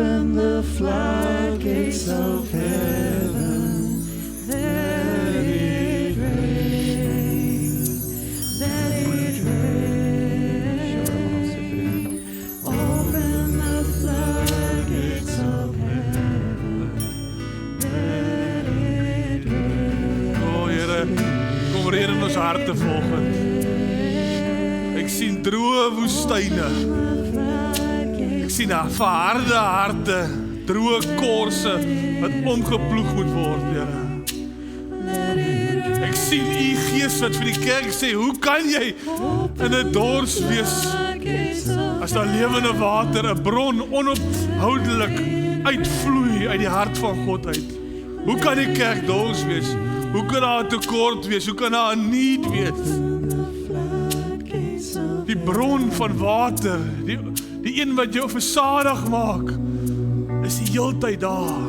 Open the floodgates of heaven, let it rain, let it rain. Open the floodgates of heaven, let it rain. O Here, kom reën in ons harte volgend. Ek sien droë woestyne. Ek sien verharde harte, droë korse wat omgeploeg moet word, Here. Ek sien U Gees wat vir die kerk sê, hoe kan jy in 'n dors wees as daar lewende water, 'n bron onophoudelik uitvloei uit die hart van God uit? Hoe kan die kerk dors wees? Hoe kan daar 'n tekort wees? Hoe kan daar 'n need wees? Die bron van water, die een wat jou versadig maak, is die heeltyd daar.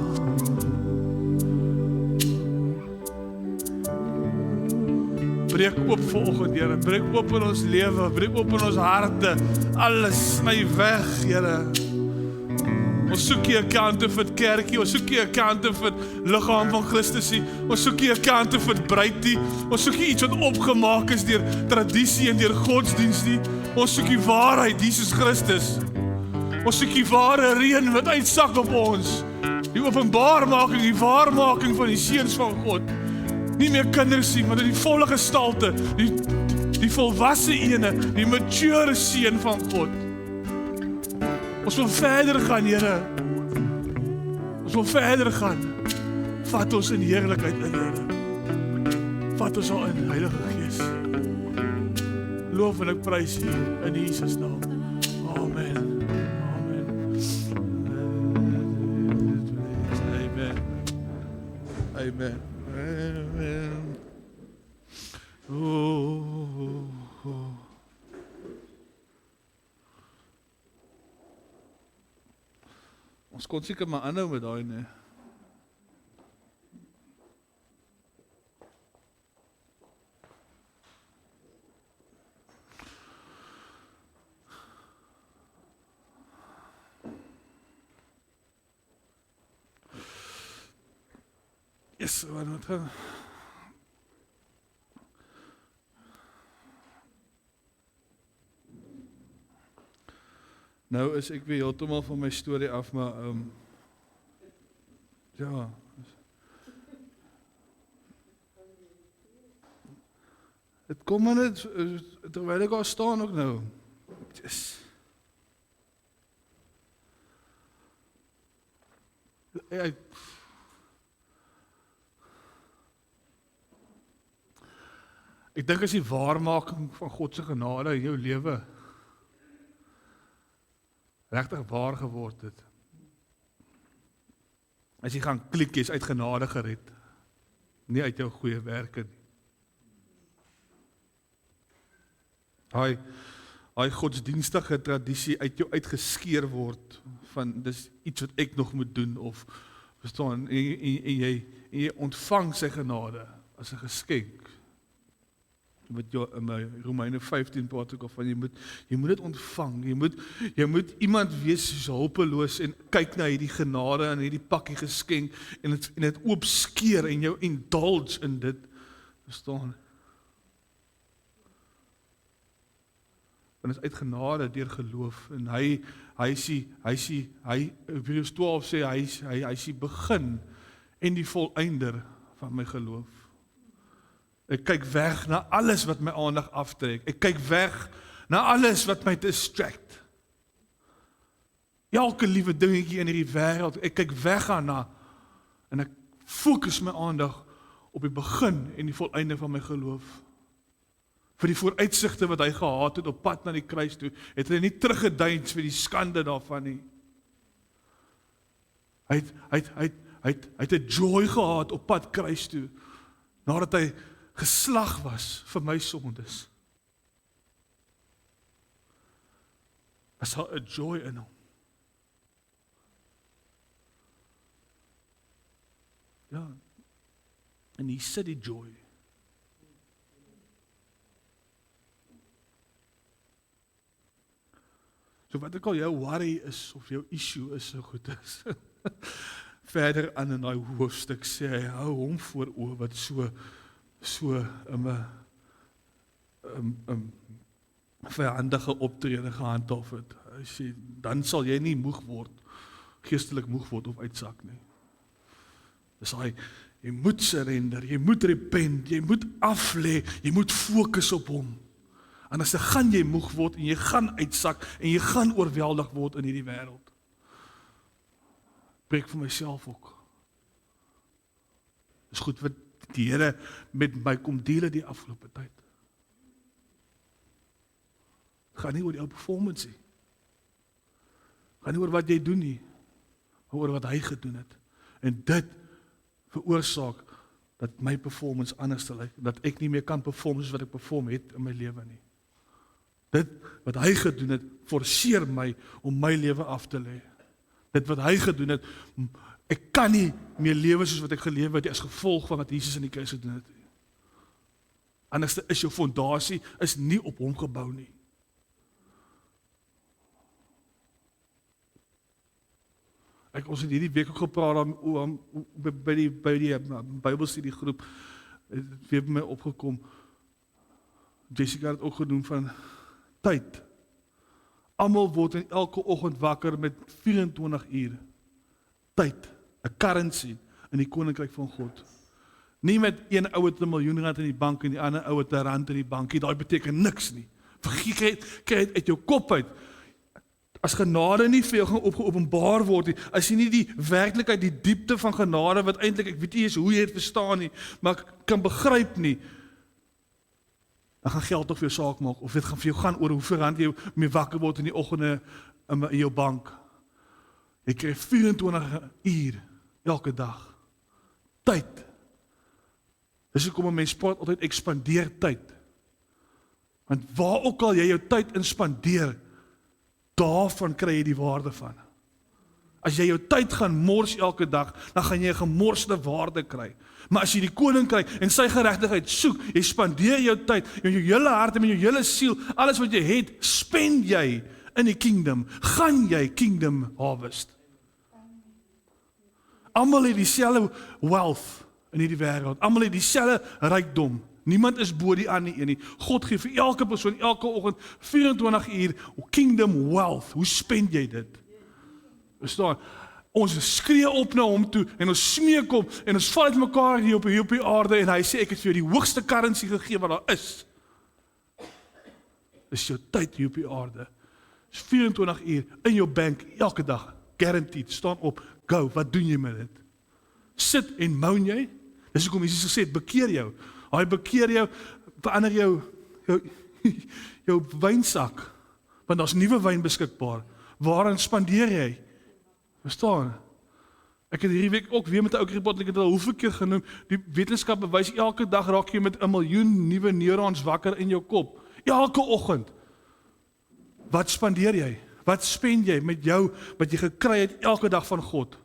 Breek oop vanoggend, Here, breek oop in ons lewe, breek oop in ons harte, alles sny weg, Here. Ons soek nie 'n counterfeit kerkie, ons soek nie 'n counterfeit liggaam van Christus nie, ons soek nie 'n counterfeit bruid nie, ons soek nie iets wat opgemaak is deur tradisie en deur godsdienst nie, ons soek die waarheid, Jesus Christus. Ons soek die ware reën wat uitsak op ons, die openbaarmaking, die waarmaking van die seuns van God. Nie meer kinders nie, maar die volle gestalte, die volwasse ene, die mature seun van God. Ons wil verder gaan, Here. Ons wil verder gaan. Vat ons in heerlikheid in, Here. Vat ons al in, Heilige Gees. Loof en ek prys U in Jesus naam. Amen. Amen. Amen. Amen. Amen. Oh. Ons kon seker maar aanhou met daai, nee. Yes, wat moet gaan? Nou is ek weer heeltemal van my storie af, maar ja. Het kom maar net, terwyl ek al staan ook nou. Yes. Ek dink as die waarmaking van God se genade in jou lewe regtig waar geword het. As jy gaan klik, jy's uit genade gered, nie uit jou goeie werke nie. Hy godsdienstige tradisie uit jou uitgeskeer word, van dis iets wat ek nog moet doen, of verstaan, en jy ontvang sy genade as 'n geskenk. Wat in my Romeine 15 praat ook van, jy moet dit ontvang, jy moet iemand wees soos hulpeloos en kyk na hierdie genade en hierdie pakkie geskenk en dit oopskeer en jou indulge in dit, verstaan? Want dit is uit genade deur geloof en hy Hebreërs 12 sê hy is die begin en die volëinder van my geloof. Ek kyk weg na alles wat my aandag aftrek. Ek kyk weg na alles wat my distract. Elke liewe dingetjie in hierdie wêreld, ek kyk weg daarna en ek fokus my aandag op die begin en die volëinde van my geloof. Vir die vooruitsigte wat hy gehad het op pad na die kruis toe, het hy nie teruggedeins vir die skande daarvan nie. Hy het 'n joy gehad op pad kruis toe, nadat hy geslag was vir my sondes. Was daar 'n joy in hom. Ja, en hier sit die joy. So wat ook al jou worry is, of jou issue is, so goed is. Verder aan in daai hoofstuk sê hy, hou hom voor oë wat so 'n vyandige optrede gehandhaaf het. Hy sê, dan sal jy nie moeg word, geestelik moeg word of uitsak nie. Dis hy, jy moet surrender, jy moet repent, jy moet aflê, jy moet fokus op hom. Anders dan gaan jy moeg word en jy gaan uitsak en jy gaan oorweldig word in hierdie wêreld. Preek vir myself ook. Dis goed wat die Here met my kom deel die afgelope tyd. Gaan nie oor jou performance nie. Gaan nie oor wat jy doen nie, maar oor wat hy gedoen het. En dit veroorsaak dat my performance anders te lyk, dat ek nie meer kan perform soos wat ek perform het in my lewe nie. Dit wat hy gedoen het, forceer my om my lewe af te lê. Dit wat hy gedoen het, ek kan nie meer lewe soos wat ek gelewe het as gevolg van wat Jesus in die kruis gedoen het. Anders is jou fondasie is nie op hom gebou nie. Ons het hierdie week ook gepraat by die Bybelstudiegroep, het weer by my opgekom. Jessica het ook genoem van tyd. Almal word in elke oggend wakker met 24 uur. Tyd, 'n currency in die koninkryk van God. Nie met een ou het 1 miljoen rand in die bank en die ander ou het 'n rand in die bank. Daai beteken niks nie. Vergeet, kry dit uit jou kop uit. As genade nie vir jou gaan openbaar word nie, as jy nie die werklikheid, die diepte van genade, wat eintlik, ek weet nie eens hoe jy dit verstaan nie, maar ek kan begryp nie, dan gaan geld toch vir jou saak maak, of dit gaan vir jou gaan oor hoeveel rand jy mee wakker word in die oggende in jou bank. Jy kry 24 uur elke dag. Tyd. Dis hoekom 'n mens praat altyd ekspandeer tyd. Want waar ook al jy jou tyd in spandeer, daarvan kry jy die waarde van. As jy jou tyd gaan mors elke dag, dan gaan jy 'n gemorste waarde kry. Maar as jy die koninkryk en sy geregtigheid soek, jy spandeer jou tyd, met jou hele hart en met jou hele siel, alles wat jy het, spend jy in die kingdom, gaan jy kingdom harvest. Almal het dieselfde wealth in hierdie wêreld, almal het dieselfde rykdom. Niemand is bo die ander een nie. God gee vir elke persoon elke oggend 24 uur kingdom wealth. Hoe spend jy dit? Verstaan? Ons skree op na hom toe en ons smeek hom en ons val uit mekaar hier op die aarde en hy sê ek het vir jou die hoogste currency gegee wat daar is. Dis jou tyd hier op die aarde. Dis 24 uur in jou bank elke dag. Guaranteed. Staan op. Go. Wat doen jy met dit? Sit en moan jy? Dis hoekom Jesus gesê het, bekeer jou. Hy bekeer jou, verander jou wynsak, want daar's nuwe wyn beskikbaar. Waarin spandeer jy? Verstaan? Ek het hierdie week ook weer met 'n ou report, ek het al hoeveel keer genoem, die wetenskap bewys elke dag raak jy met 1 miljoen nuwe neurons wakker in jou kop. Elke oggend. Wat spandeer jy? Wat spend jy met jou, wat jy gekry het elke dag van God?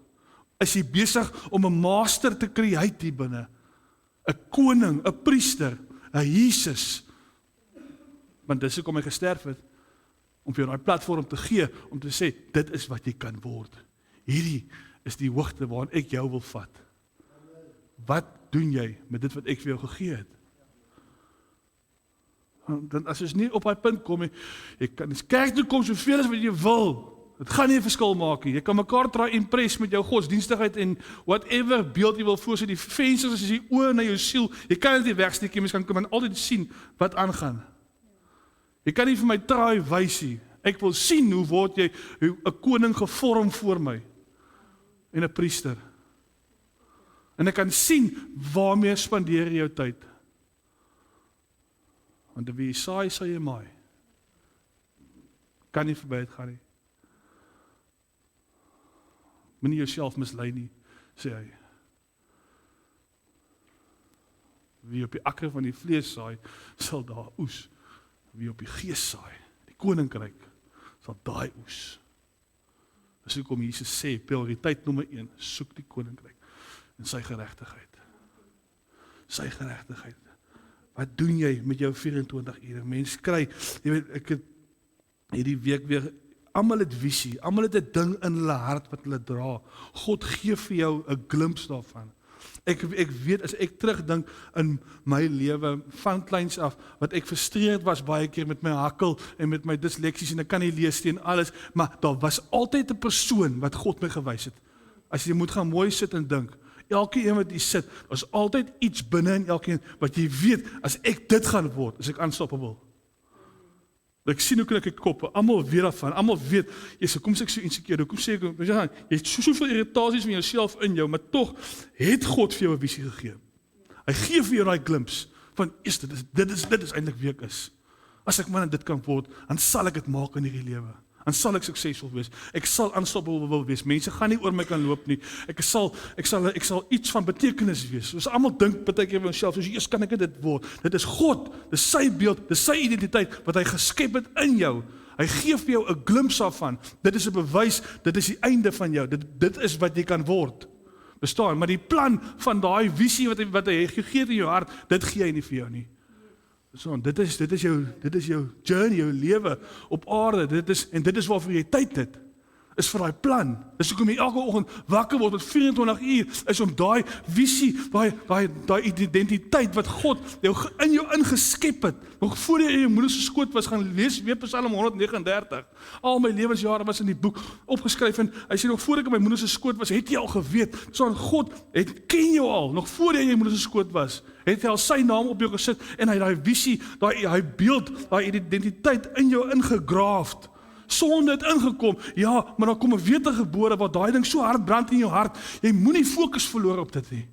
Is jy besig om 'n master te create hier binne? 'n koning, 'n priester, 'n Jesus. Want dis hoekom hy gesterf het, om vir jou daai platform te gee, om te sê, dit is wat jy kan word. Hierdie is die hoogte waarin ek jou wil vat. Wat doen jy met dit wat ek vir jou gegee het? Dan as ons nie op daai punt kom nie, jy kan die kerk toe kom soveel as wat jy wil. Dit gaan nie 'n verskil maak nie. Jy kan mekaar try impress met jou godsdienstigheid en whatever beeld jy wil voorsit, die vensters is die oë na jou siel. Jy kan dit nie wegsteek nie, mens kan altyd sien wat aangaan. Jy kan nie vir my try wys nie. Ek wil sien hoe word jy 'n koning gevorm voor my en 'n priester. En ek kan sien waarmee spandeer jy jou tyd. Want wie jy saai, sal jy maai. Kan nie verby het gaan nie. Moenie jouself mislei nie, sê hy. Wie op die akker van die vlees saai, sal daar oes. Wie op die gees saai, die koninkryk, sal daai oes. Dis hoekom Jesus sê, prioriteit nommer 1, soek die koninkryk en sy geregtigheid. Sy geregtigheid. Wat doen jy met jou 24 ure? Mens kry, jy weet, ek het hierdie week weer almal het visie, almal het 'n ding in hulle hart wat hulle dra. God gee vir jou 'n glimps daarvan. Ek weet, as ek terugdink in my lewe, van kleins af, wat ek frustreerd was baie keer met my hakkel en met my disleksies en ek kan nie lees nie en alles, maar daar was altyd 'n persoon wat God my gewys het. As jy moet gaan mooi sit en dink, elke een wat jy sit, is altyd iets binne in elkeen wat jy weet, as ek dit gaan word, is ek unstoppable. Ek sien hoe kan ek koppe, almal weet daarvan, almal weet, kom sê ek so insecure, kom sê ek, jy het soveel irritasies van jouself in jou, maar tog het God vir jou 'n visie gegee. Hy gee vir jou daai glimps van, dit is eintlik wie ek is. As ek dit kan word, dan sal ek dit maak in hierdie lewe. Dan sal ek suksesvol wees. Ek sal unstoppable wees. Mense gaan nie oor my kan loop nie. Ek sal iets van betekenis wees. Soos almal dink baie keer van homself, soos eers kan ek dit word. Dit is God, dis sy beeld, dis sy identiteit wat hy geskep het in jou. Hy gee vir jou 'n glimps daarvan. Dit is 'n bewys, dit is die einde van jou. Dit is wat jy kan word. Bestaan, maar die plan van daai visie wat hy gegee het in jou hart, dit gee hy nie vir jou nie. So, dit is jou journey, jou lewe op aarde, dit is waarvoor jy tyd het, is vir daai plan. Dis hoekom jy elke oggend wakker word met 24 uur, is om daai visie, daai identiteit wat God in jou ingeskep het, nog voor jy in jou moeder se skoot was, gaan lees weer Psalm 139. Al my lewensjare was in die boek opgeskryf, en hy sê nog voor ek in my moeder se skoot was, het jy al geweet, so God ken jou al, nog voor jy in jou moeder se skoot was, het hy al sy naam op jou gesit, en hy daai visie, daai beeld, daai identiteit in jou ingegraafd, sonde het ingekom, ja, maar dan kom 'n wedergebore wat daai ding so hard brand in jou hart, jy moenie fokus verloor op dit nie.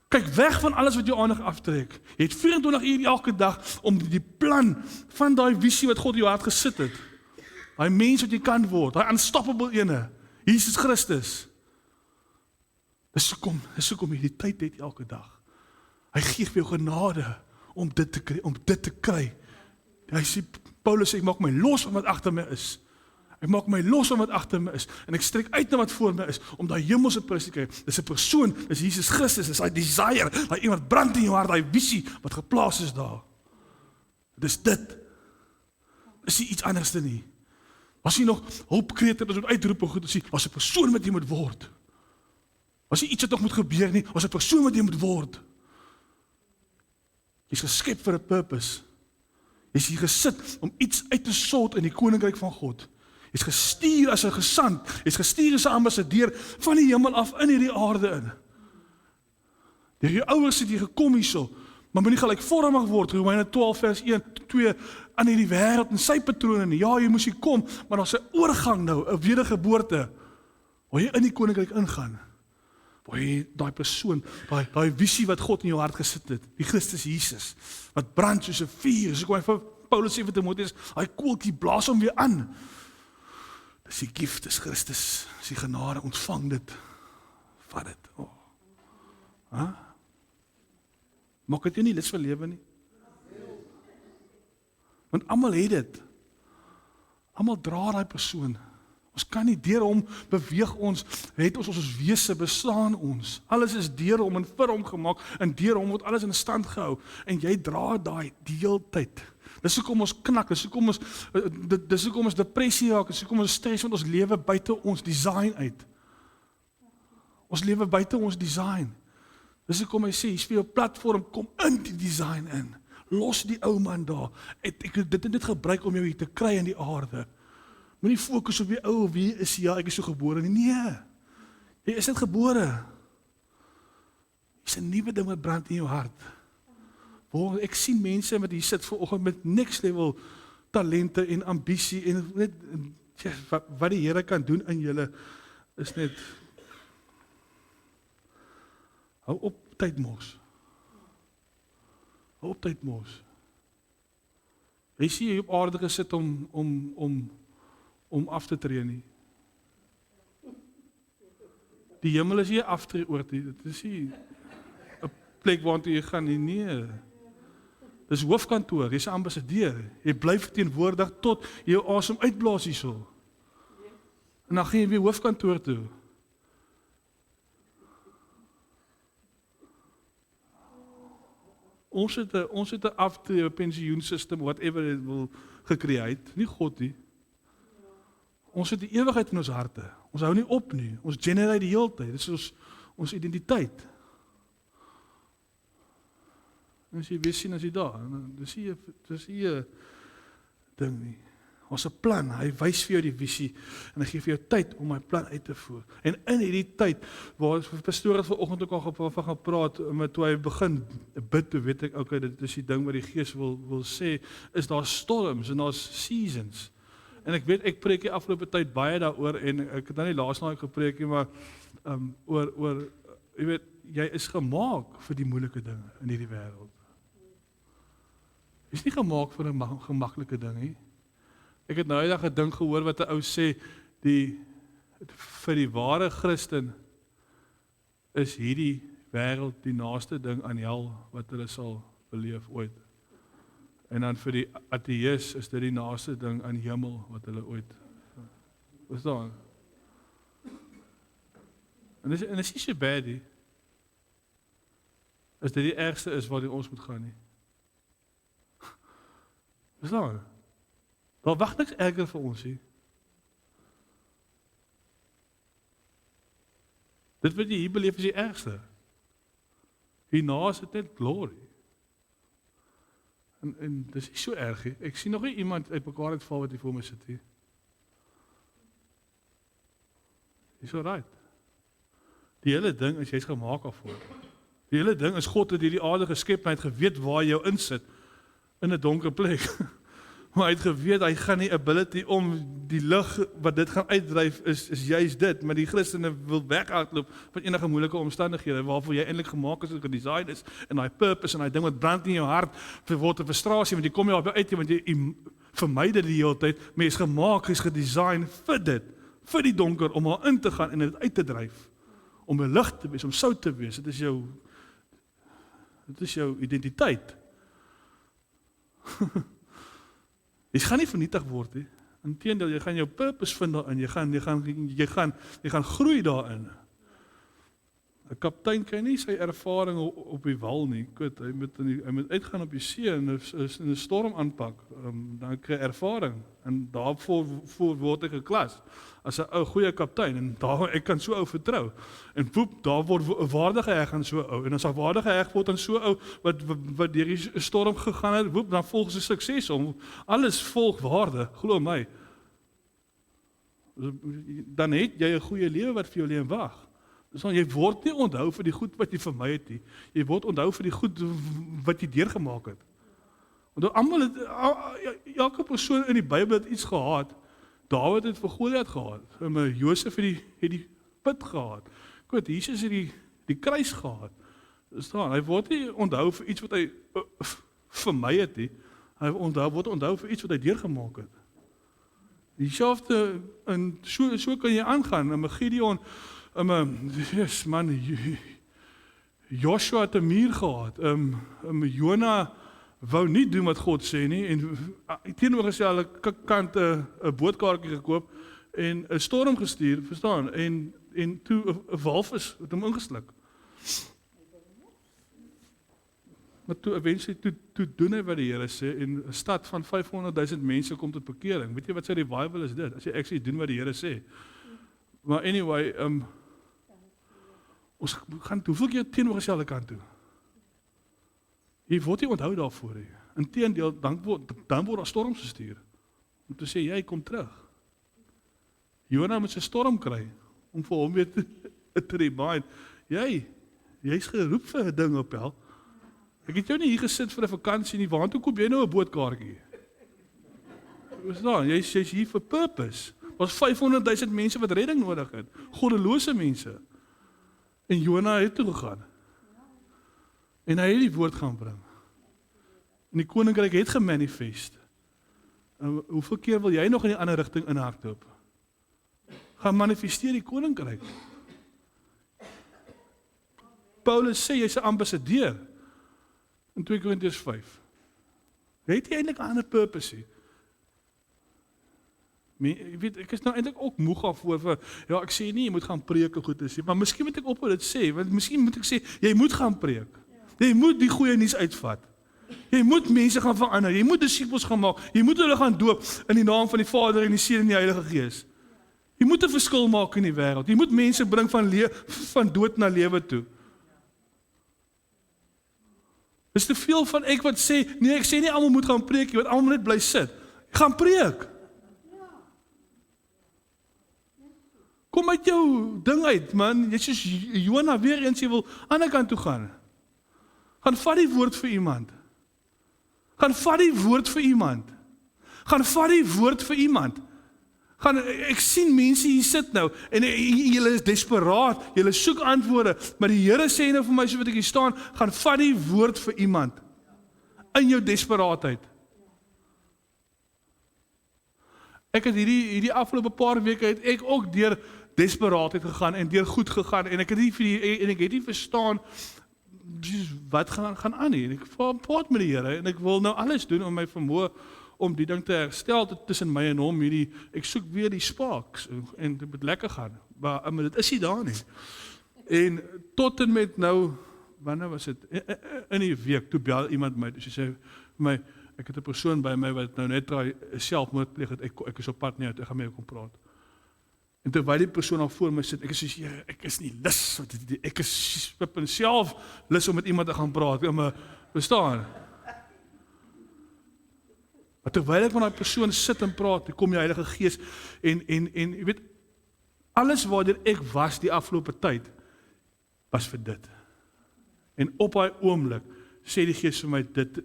Kyk weg van alles wat jou aandag aftrek. Jy het 24 uur elke dag om die plan van daai visie wat God in jou hart gesit het, daai mens wat jy kan word, daai unstoppable ene, Jesus Christus. Dis hoekom jy die tyd het elke dag. Hy gee vir jou genade om dit te kry. Hy sê, Paulus sê, ek maak my los van wat agter my is. Ek maak my los van wat agter my is, en ek strek uit na wat voor my is, om daai hemelse prys te kry. Dis 'n persoon, dis Jesus Christus, dis daai desire, daai iemand brand in jou hart, daai visie wat geplaas is daar. Dis dit. Is nie iets anders nie. Was jy nog hulpkrete, as jy uitroep en goed te sê, was 'n persoon wat jy moet word. Was nie iets wat nog moet gebeur nie, was 'n persoon wat jy moet word. Jy's geskep vir 'n purpose. Jy's hier gesit om iets uit te sort in die koninkryk van God. Jy's gestuur as 'n gesant, jy's gestuur as 'n ambassadeur van die hemel af in hierdie aarde in. Deur jou ouers het jy gekom hierso, maar moenie gelykvormig word, Romeine 12 vers 1, 2, aan hierdie wêreld en sy patrone nie. Ja, jy moes hier kom, maar daar's 'n oorgang nou, 'n wedergeboorte, waar jy in die koninkryk ingaan. Waar jy daai persoon, daai visie wat God in jou hart gesit het, die Christus Jesus, wat brand soos 'n vuur, so kom hy vir Paulus sê vir Timoteus, hy koeltjie blaas hom weer aan. Dis die gift, dis Christus, dis die genade, ontvang dit, vat dit. Oh. Huh? Maak dit jou nie lus vir lewe nie. Want almal het dit. Almal dra daai persoon. Ons kan nie deur hom beweeg ons, het ons wese bestaan ons. Alles is deur hom en vir hom gemaak, en deur hom word alles in stand gehou, en jy dra daai die hele tyd. Dis hoekom ons knak, dis hoekom ons depressie raak, dis hoekom ons stres, want ons lewe buite ons design uit. Ons lewe buite ons design. Dis hoekom hy sê, jy speel 'n platform, kom in die design in. Los die ou man daar. Ek het dit gebruik om jou hier te kry in die aarde. Moenie fokus op die ou, wie is ja, ek is so gebore nie. Nee, jy is net gebore. Dis 'n nuwe ding wat brand in jou hart. Waar ek sien mense wat hier sit vanoggend met next level talente en ambisie en net ja, wat die Here kan doen in julle is net hou op tyd mos. Hou op tyd mos. Jy sien jy op aarde gesit om af te tree nie. Die hemel is nie aftreeoord nie. Dit is nie 'n plek waartoe jy gaan nie. Nee. Dis hoofkantoor, jy's 'n ambassadeur. Jy bly verteenwoordig tot jy jou asem uitblaas hierso. En dan gaan jy weer hoofkantoor toe. Ons het 'n aftree pensioenstelsel, whatever it wil gecreate, nie God nie. Ons het die ewigheid in ons harte. Ons hou nie op nie. Ons generate die hele tyd. Dit is ons identiteit. En as jy weer sien, as jy daar, dis nie 'n ding nie. Ons 'n plan, hy wys vir jou die visie, en hy gee vir jou tyd om my plan uit te voer. En in hierdie tyd, waar pastoor het vanoggend ook al van gepraat, met toe hy begin bid, toe weet ek, okay, dit is die ding wat die Gees wil sê, is daar storms, en daar's seasons. En ek weet, ek preek die afgelope tyd baie daaroor, en ek het nou nie laas naweek gepreek nie, maar oor, jy weet, jy is gemaak vir die moeilike dinge in hierdie wêreld. Jy is nie gemaak vir 'n gemaklike ding nie. Ek het nou eendag 'n ding gehoor wat 'n ou sê, vir die ware Christen is hierdie wêreld die naaste ding aan hel wat hulle sal beleef ooit. En dan vir die ateïs is dit die naaste ding aan hemel wat hulle ooit. Verstaan? En dis nie so bad nie. As dit die ergste is wat ons moet gaan nie. Verstaan? Daar wag niks erger vir ons nie. Dit wat jy hier beleef is die ergste. Hierna is dit net glory. En dis nie so erg nie. Ek sien nog nie iemand uit mekaar uitval wat hier voor my sit hier. Dis alright. Die hele ding is jy's gemaak daarvoor. Die hele ding is God het hierdie aarde geskep en hy het geweet waar jy jou insit in 'n donker plek. Maar hy het geweet hy gaan nie ability om die lig wat dit gaan uitdryf is juist dit, maar die Christene wil weghardloop van enige moeilike omstandighede waarvoor jy eintlik gemaak is en gedesign is en daai purpose en daai ding wat brand in jou hart word 'n frustrasie want jy kom jy op uit want jy vermy dit die hele tyd, maar jy's gemaak, jy's gedesign vir dit, vir die donker om daar in te gaan en dit uit te dryf, om 'n lig te wees, om sout te wees. Dit is jou identiteit. Jy gaan nie vernietig word nie. Inteendeel, jy gaan jou purpose vind daarin. Jy gaan groei daarin. 'n Kaptein kan nie sy ervaring op die wal nie. Hy moet uitgaan op die see en 'n storm aanpak. Dan kry hy ervaring en daarvoor word hy geklas as 'n ou goeie kaptein en ek kan so ou vertrou. En poep, daar word 'n waarde geheg aan so ou. En as daar waarde geheg word aan so ou wat deur die storm gegaan het, poep, dan volg sy sukses om. Alles volg waarde, glo my. Dan het jy 'n goeie lewe wat vir jou lê en wag. So, jy word nie onthou vir die goed wat jy vermy het nie. Jy word onthou vir die goed wat jy deurgemaak het. Want elke persoon in die Bybel het iets gehad. Dawid het vir Goliat gehad. Josef het die put gehad. Goed, Jesus het die kruis gehad. Hy word nie onthou vir iets wat hy vermy het nie. Hy word onthou vir iets wat hy deurgemaak het. Dieselfde, en so kan jy aangaan. En Gideon, yes man, Joshua het 'n muur gehad. Jona wou nie doen wat God sê nie en teenoorgestelde kant 'n bootkaartjie gekoop en 'n storm gestuur, verstaan? En toe 'n walvis het hom ingesluk. Maar toe eventually toe doen hy wat die Here sê en 'n stad van 500,000 mense kom tot bekering. Weet jy wat sy revival is dit? As jy actually doen wat die Here sê. Maar anyway, ons gaan hoeveel keer teenoorgestelde kant toe. Jy word nie onthou daarvoor nie. Inteendeel, dan word daar storms gestuur. Om te sê, jy kom terug. Jona moet sy storm kry, om vir hom weer te remind, jy's geroep vir 'n ding op hel. Ek het jou nie hier gesit vir 'n vakansie nie, waartoe koop jy nou 'n bootkaartjie? Verstaan, jy's hier vir purpose. Was 500,000 mense wat redding nodig het, goddelose mense. En Jona het toe gegaan. En hy het die woord gaan bring. En die koninkryk het gemanifest. En hoeveel keer wil jy nog in die ander rigting inhardloop? Gaan manifesteer die koninkryk. Paulus sê jy's 'n ambassadeur in 2 Korintiërs 5. Jy het nie eintlik 'n ander purpose nie. Ek weet, ek is nou eintlik ook moeg daarvoor vir, ek sê nie, jy moet gaan preek en goed is, maar miskien moet ek ophou dit sê, want miskien moet ek sê, jy moet gaan preek. Jy moet die goeie nuus uitvat. Jy moet mense gaan verander, jy moet disippels gaan maak, jy moet hulle gaan doop in die naam van die Vader en die Seun en die Heilige Gees. Jy moet 'n verskil maak in die wêreld. Jy moet mense bring van dood na lewe toe. Dis te veel van ek wat sê, nee, ek sê nie almal moet gaan preek, jy moet almal net bly sit. Gaan preek. Kom uit jou ding uit, man. Jy soos Jona weer eens, jy wil aan die kant toe gaan. Gaan vat die woord vir iemand. Gaan vat die woord vir iemand. Gaan vat die woord vir iemand. Ek sien mense hier sit nou, en julle is desperaat, julle soek antwoorde, maar die Here sê nou vir my, so wat ek hier staan, gaan vat die woord vir iemand, in jou desperaatheid. Ek het hierdie afgelope paar weke, het ek ook deur desperaatheid gegaan, en deur goed gegaan, en ek het nie verstaan, wat gaan aan nie, en ek praat met die Here, en ek wil nou alles doen om my vermoë, om die ding te herstel tussen my en hom, ek soek weer die sparks, en dit moet lekker gaan, maar dit is nie daar nie. En tot en met nou, wanneer was dit, in die week, toe bel iemand my, sy sê my, ek het 'n persoon by my, wat nou net selfmoord pleeg het, ek is op pad nie uit, ek gaan met jou kom praat. En terwyl die persoon al voor my sit, ek is soos, ek is nie lus, ek is self lus om met iemand te gaan praat, verstaan? Maar terwyl ek met die persoon sit en praat, kom die Heilige Gees, en jy weet, alles waardeur ek was die afgelope tyd, was vir dit. En op daai oomblik, sê die Gees vir my dit,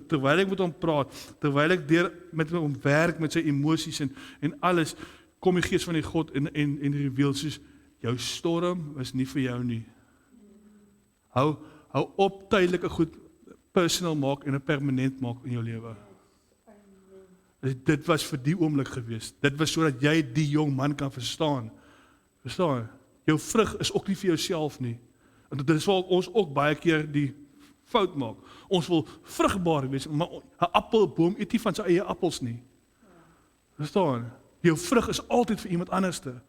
terwyl ek met hom praat, terwyl ek met hom werk, met sy emosies en alles, kom die Gees van die God en reveal soos, jou storm is nie vir jou nie. Hou op tydelike goed personal maak en 'n permanent maak in jou lewe. Dit was vir die oomblik gewees. Dit was sodat jy die jong man kan verstaan. Verstaan? Jou vrug is ook nie vir jouself nie. En dit is waar ons ook baie keer die fout maak. Ons wil vrugbaar wees, maar 'n appelboom eet nie van sy eie appels nie. Verstaan? Jou vrug is altyd vir iemand anderste.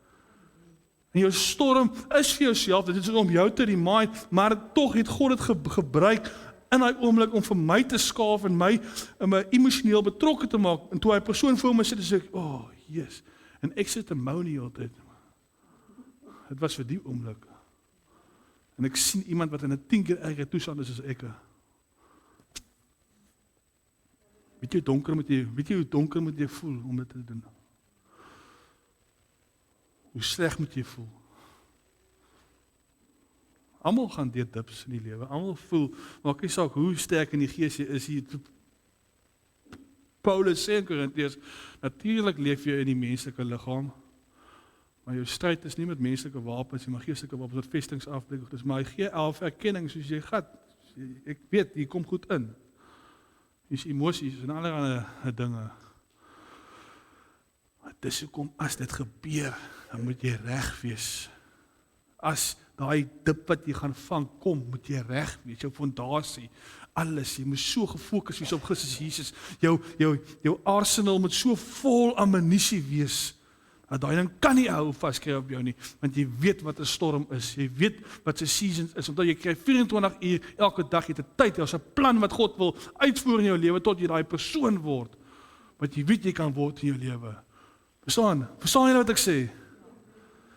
En jou storm is vir jouself, dit is om jou te remind, maar tog het God dit gebruik in daai oomblik om vir my te skaaf en my emosioneel betrokke te maak. En toe hy persoon voor my sit, sê ek, oh, yes. En ek sit en mou nie altyd. Het was vir die oomblik. En ek sien iemand wat in 'n 10 keer erger toestand is as ek. Weet jy hoe donker moet jy voel om dit te doen? Hoe sleg moet jy voel? Almal gaan deur dips in die lewe. Almal voel, maak nie saak hoe sterk in die gees jy is. Paulus sê in Korintiërs, natuurlik leef jy in die menslike liggaam, maar jou stryd is nie met menslike wapens, maar geestelike wapens wat vestings afbreek. Dis maar hy gee 11 erkenning soos jy gat. Ek weet, jy kom goed in. Dis emosies en allerlei dinge. Maar dis hoekom as dit gebeur, dan moet jy reg wees. As daai dip wat jy gaan vang, kom, moet jy reg wees, jou fondasie, alles, jy moet so gefokus wees op Christus Jesus, jou arsenal moet so vol ammunisie wees, dat daai ding kan nie hou vaskry op jou nie, want jy weet wat 'n storm is, jy weet wat 'n season is, omdat jy kry 24 uur, elke dag jy het 'n tyd, daar's 'n plan wat God wil uitvoer in jou lewe, tot jy daai persoon word, wat jy weet jy kan word in jou lewe. Verstaan jy wat ek sê?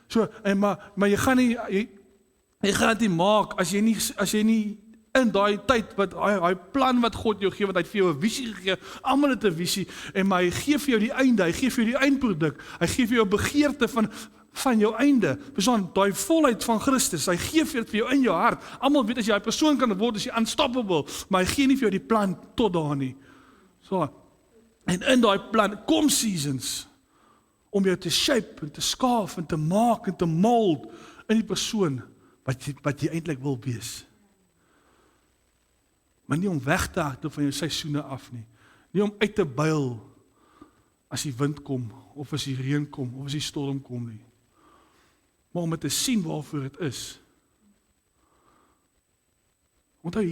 So, maar jy gaan dit nie maak, as jy nie in daai tyd, wat hy plan wat God jou gee, wat hy vir jou 'n visie gegee, almal het 'n visie, en maar hy gee vir jou die einde, hy gee vir jou die eindproduk, hy gee vir jou begeerte van jou einde, verstaan, daai volheid van Christus, hy gee vir jou in jou hart, almal weet as jy 'n persoon kan word, is jy unstoppable, maar hy gee nie vir jou die plan tot daar nie. So, en in daai plan, kom seasons, om jou te shape, en te skaaf, en te maak, en te mold, in die persoon, wat jy eintlik wil wees. Maar nie om weg te hardloop van jou seisoene af nie. Nie om uit te buil, as die wind kom, of as die reën kom, of as die storm kom nie. Maar om het te sien waarvoor het is. Onthou,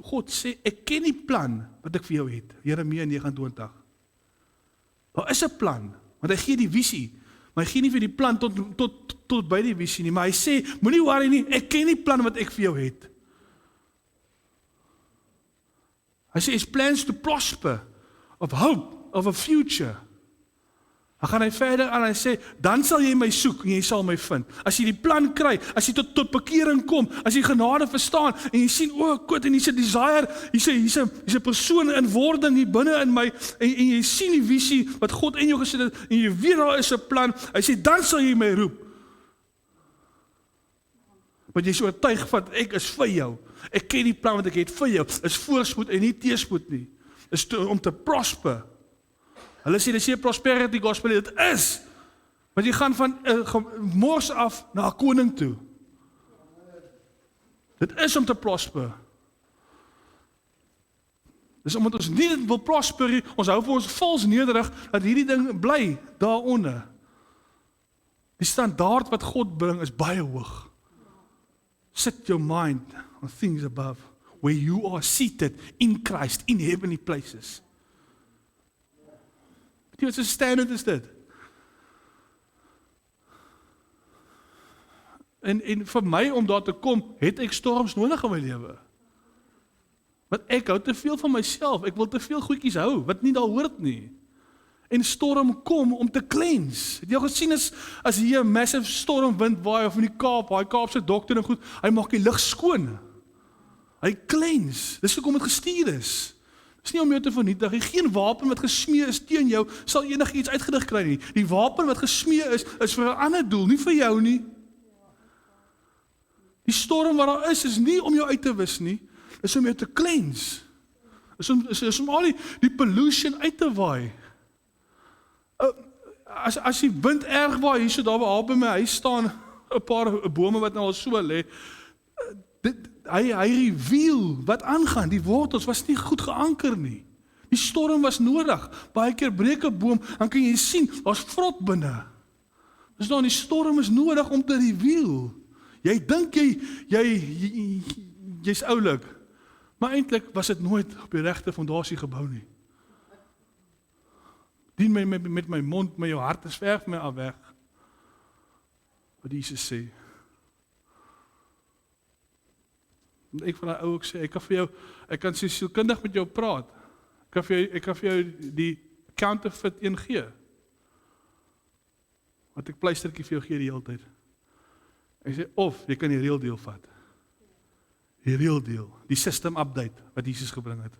God sê, ek ken die plan, wat ek vir jou het, Jeremia 29. Daar is 'n plan, want hy gee die visie, maar hy gee nie vir die plan tot by die visie nie, maar hy sê, moenie worry nie, ek ken die plan wat ek vir jou het. Hy sê, his plans to prosper, of hope, of a future. Dan gaan hy verder aan, hy sê, dan sal jy my soek en jy sal my vind. As jy die plan kry, as jy tot bekering kom, as jy genade verstaan en jy sien, God, en hier's 'n desire, hier's 'n persoon in wording hier binne in my en jy sien die visie wat God in jou gesit het en jy weet daar is 'n plan. Hy sê dan sal jy my roep. Want jy is oortuig van ek is vir jou. Ek ken die plan wat ek het vir jou. Is voorspoed en nie teëspoed nie. Is om te prosper. Hulle sê, dis nie prosperity gospel, dit is. Want jy gaan van mors af na 'n koning toe. Dit is om te prosper. Dis omdat ons nie wil prosper nie, ons hou vir ons vals nederig, dat hierdie ding bly daaronder. Die standaard wat God bring is baie hoog. Set your mind on things above, where you are seated in Christ, in heavenly places. Weet jy wat 'n standaard is dit? En vir my om daar te kom, het ek storms nodig in my lewe. Want ek hou te veel van myself, ek wil te veel goedjies hou, wat nie daar hoort nie. En storm kom om te cleanse. Het jy al gesien as hier 'n massive stormwind waai of in die Kaap, daai Kaapse dokter en goed, hy maak die lug skoon. Hy cleanse. Dis hoekom dit gestuur is. Dis nie om jou te vernietig nie. Geen wapen wat gesmee is teen jou sal enigiets uitgedig kry nie. Die wapen wat gesmee is vir 'n ander doel, nie vir jou nie. Die storm wat daar is nie om jou uit te wis nie, is om jou te cleanse. Is om al die pollution uit te waai. As die wind erg waai, hier so daar by my huis staan 'n paar bome wat nou al so lê. Hy reveal wat aangaan. Die wortels was nie goed geanker nie. Die storm was nodig. Baie keer breek 'n boom, dan kan jy sien, daar's vrot binne. Dus dan die storm is nodig om te reveal. Jy dink jy's oulik, maar eintlik was dit nooit op die regte fondasie gebou nie. Dien my met my mond, met jou hart is ver van my af weg. Wat Jesus sê. Ek van daai ou ook sê, ek kan sielkundig met jou praat. Ek kan vir jou die counterfeit een gee. Wat ek pleistertjie vir jou gee die hele tyd. Ek sê, of jy kan die real deal vat. Die real deal, die system update wat Jesus gebring het.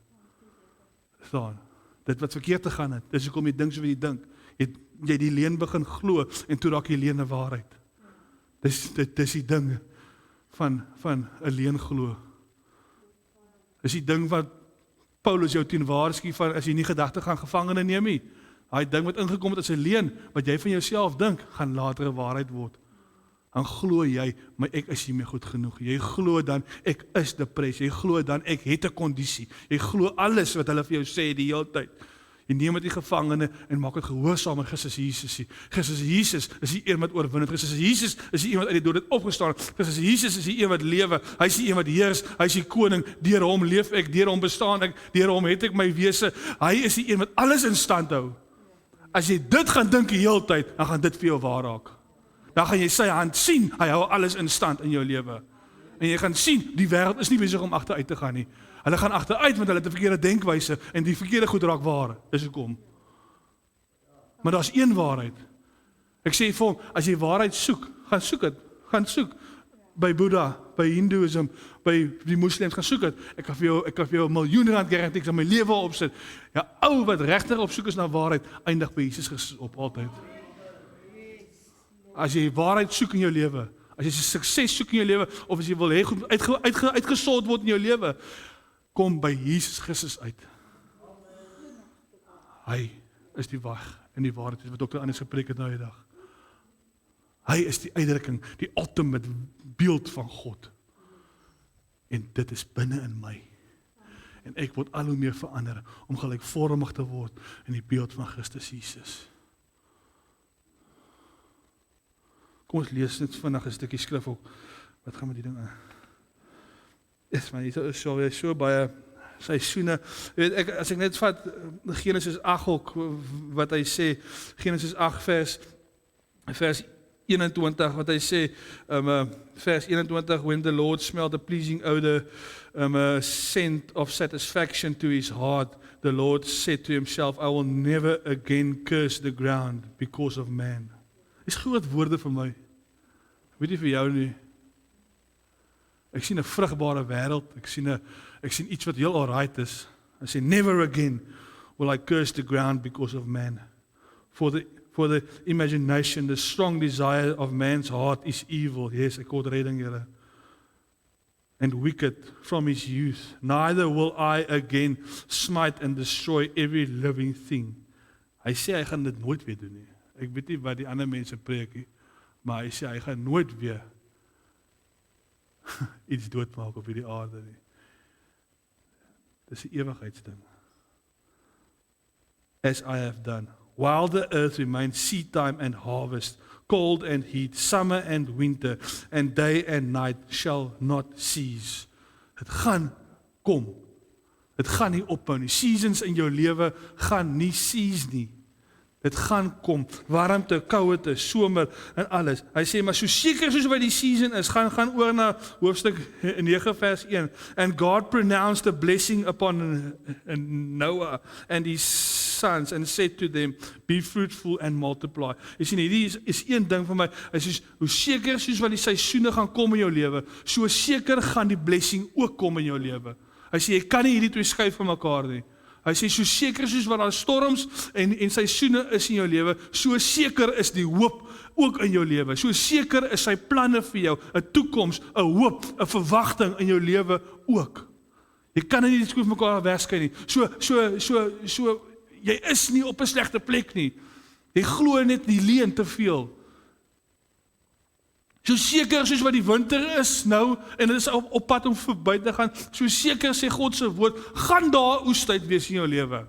Staan. Dit wat verkeerd te gaan het, dis hoekom jy dink so wat jy dink. Jy die leuen begin glo en toe raak die leuen 'n waarheid. Dis die ding van 'n leuen glo. Dis die ding wat Paulus jou teen waarsku van as jy nie gedagte gaan gevangene neem nie. Daai ding wat ingekom het as 'n leuen wat jy van jouself dink, gaan later 'n waarheid word. Dan glo jy, maar ek is nie meer goed genoeg. Jy glo dan, ek is depressed. Jy glo dan, ek het 'n kondisie. Jy glo alles wat hulle vir jou sê die hele tyd. Jy neem dit die gevangene en maak dit gehoorsaam aan Christus Jesus. Christus Jesus is die een wat oorwin het. Christus Jesus is die een wat uit die dood het opgestaan. Christus Jesus is die een wat lewe. Hy is die een wat heers. Hy is die koning. Deur hom leef ek, deur hom bestaan ek, deur hom het ek my wese. Hy is die een wat alles in stand hou. As jy dit gaan dink die hele tyd, dan gaan dit vir jou waar raak. Dan gaan jy sy hand sien, hy hou alles in stand in jou lewe. En jy gaan sien, die wêreld is nie besig om agteruit te gaan nie. Hulle gaan agteruit want hulle het 'n verkeerde denkwyse en die verkeerde goed raak waar. Dis hoekom. Maar daar's een waarheid. Ek sê vir hom, as jy waarheid soek, gaan soek dit. Gaan soek by Boeddha, by Hindoeïsme, by die moslems, gaan soek dit. Ek kan vir jou 'n miljoen rand garantie, ek sal my lewe opsit. Ja, ou wat regtig op soek is na waarheid, eindig by Jesus Christus op altyd. As jy waarheid soek in jou lewe, as jy sukses soek in jou lewe, of as jy wil hê goed uitgesort word in jou lewe, kom by Jesus Christus uit. Hy is die weg en die waarheid, wat Dr. Anders gepreek het nou die dag. Hy is die uitdrukking, die ultimate beeld van God. En dit is binne in my. En ek word al hoe meer verander, om gelykvormig te word in die beeld van Christus Jesus. Kom ons lees net vinnig 'n stukkie skrif ook. Wat gaan met die ding aan? Yes, man, hier is so baie seisoene. Jy weet, as ek net vat Genesis 8 ook, wat hy sê, Genesis 8 vers 21 wat hy sê, vers 21, when the Lord smelled a pleasing odor, a scent of satisfaction to his heart, the Lord said to himself, I will never again curse the ground because of man. Dis groot woorde vir my. Weet nie vir jou nie. Ek sien 'n vrugbare wêreld, ek sien iets wat heel alright is. Hy sê, never again will I curse the ground because of man. For the imagination, the strong desire of man's heart is evil. Yes, ek word redding, Here. And wicked from his youth. Neither will I again smite and destroy every living thing. Hy sê hy gaan dit nooit weer doen nie. Ek weet nie wat die ander mense preek nie, maar hy sê hy gaan nooit weer iets doodmaak op hierdie aarde nie. Dis 'n ewigheidsding. As I have done. While the earth remains seed time and harvest, cold and heat, summer and winter, and day and night shall not cease. Het gaan kom. Het gaan nie ophou nie. Seasons in jou lewe gaan nie cease nie. Dit gaan kom. Warmte, kouete, somer en alles. Hy sê, maar so seker soos wat die season is, gaan oor na hoofstuk 9 vers 1. And God pronounced a blessing upon Noah and his sons and said to them, be fruitful and multiply. Jy sien, hierdie is een ding vir my, hy sê, hoe seker soos wat die seisoene gaan kom in jou lewe, so seker gaan die blessing ook kom in jou lewe. Hy sê, jy kan nie hierdie twee skei van mekaar nie. Hy sê, so seker soos wat daar storms en seisoene is in jou lewe, so seker is die hoop ook in jou lewe. So seker is sy planne vir jou, 'n toekoms, 'n hoop, 'n verwagting in jou lewe ook. Jy kan nie die twee van mekaar wegskei nie. So jy is nie op 'n slegte plek nie. Jy glo net die leuen te veel. So seker soos wat die winter is nou, en dit is op pad om verby te gaan, so seker sê God se woord, gaan daar oestyd wees in jou lewe.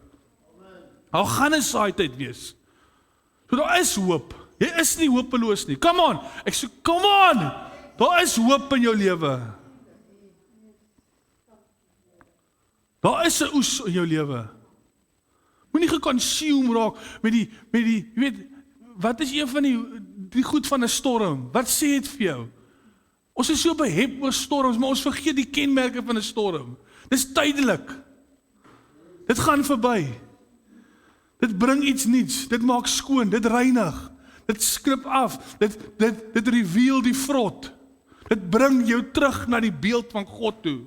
Daar gaan 'n saaityd wees. So daar is hoop. Jy is nie hopeloos nie. Come on. Ek sê, come on. Daar is hoop in jou lewe. Daar is 'n oes in jou lewe. Moenie geconsume raak met die, jy weet, wat is een van die goed van 'n storm? Wat sê dit vir jou? Ons is so behep oor storms, maar ons vergeet die kenmerke van 'n storm. Dis tydelik. Dit gaan verby. Dit bring iets nuuts. Dit maak skoon, dit reinig. Dit skrip af. Dit reveal die vrot. Dit bring jou terug na die beeld van God toe.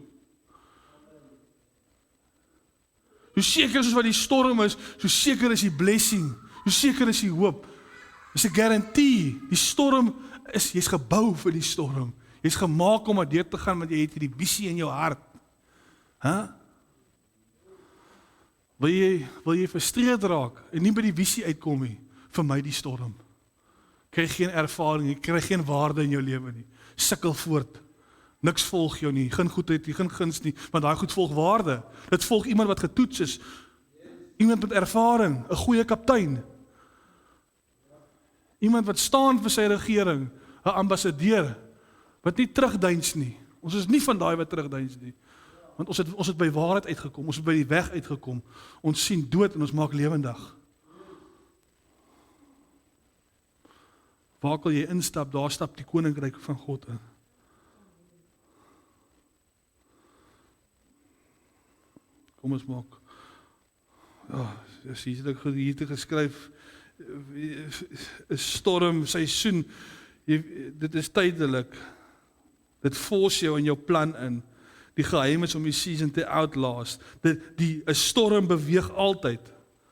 So seker soos wat die storm is, so seker is die blessing, so seker is die hoop. Dis 'n garantie. Die storm is, jy's gebou vir die storm. Jy's gemaak om deur te gaan, want jy het hierdie visie in jou hart. Wil jy frustreerd raak en nie by die visie uitkom nie? Vermy die storm. Kry geen ervaring, jy kry geen waarde in jou lewe nie. Sukkel voort. Niks volg jou nie, geen goedheid nie, geen guns nie, want daai goed volg waarde. Dit volg iemand wat getoets is. Iemand met ervaring, 'n goeie kaptein. Iemand wat staan vir sy regering, 'n ambassadeur wat nie terugdeins nie. Ons is nie van daai wat terugdeins nie. Want ons het by waarheid uitgekom, ons het by die weg uitgekom. Ons sien dood en ons maak lewendig. Waar kan jy instap, daar stap die koninkryk van God in. Kom ons maak. Ja, hier het ek hier te geskryf, 'n storm, seisoen, dit is tydelik. Dit force jou in jou plan in. Die geheim is om die season te outlast. 'n storm beweeg altyd.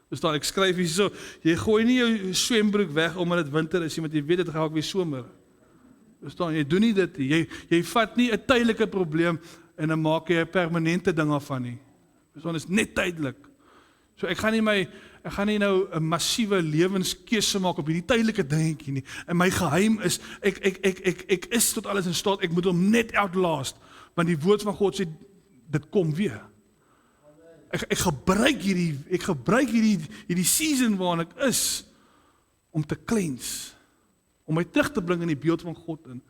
Dus daar, ek skryf hier so, jy gooi nie jou swembroek weg omdat dit winter is, want jy weet dit gaan ook weer somer. Dus daar, jy doen nie dit nie. Jy vat nie 'n tydelike probleem en dan maak jy 'n permanente ding af van nie. Dus dan is net tydelik. So ek gaan nie nou 'n massiewe lewenskeuse maak op hierdie tydelike dingetjie nie. En my geheim is, ek is tot alles in staat, ek moet hom net outlast, want die woord van God sê, dit kom weer. Ek gebruik hierdie season waarin ek is, om te cleanse, om my terug te bring in die beeld van God in.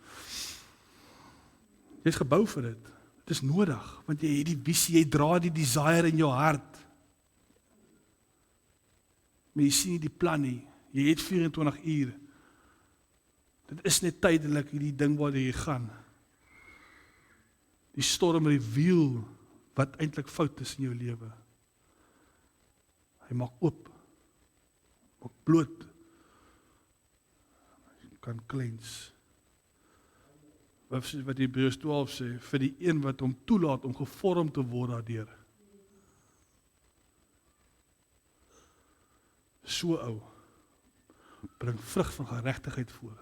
Jy is gebou vir dit. Dit is nodig, want jy het die visie, jy dra die desire in jou hart. Maar jy sien nie die plan nie. Jy het 24 uur. Dit is net tydelik hierdie ding waar jy gaan. Die storm reveal wat eintlik fout is in jou lewe. Hy maak oop, maak bloot, jy kan cleanse. Wat Hebreërs 12 sê, vir die een wat hom toelaat om gevorm te word daardeur. So ou, bring vrug van geregtigheid voor.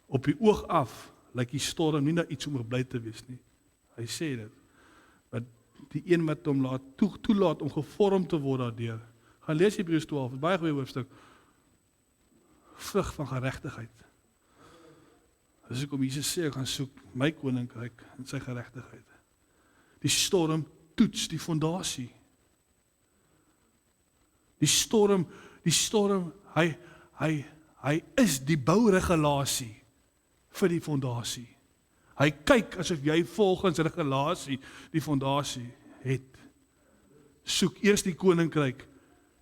Op die oog af, lyk die storm nie na iets om bly te wees nie. Hy sê dit. Maar die een wat hom toelaat om gevorm te word daardeur. Gaan lees Hebreërs 12, baie goeie hoofstuk. Vrug van geregtigheid. As ek om Jesus sê, ek gaan soek my koninkryk en sy geregtigheid. Die storm toets die fondasie. Die storm, hy is die bouregulasie vir die fondasie. Hy kyk asof jy volgens regulasie die fondasie het. Soek eers die koninkryk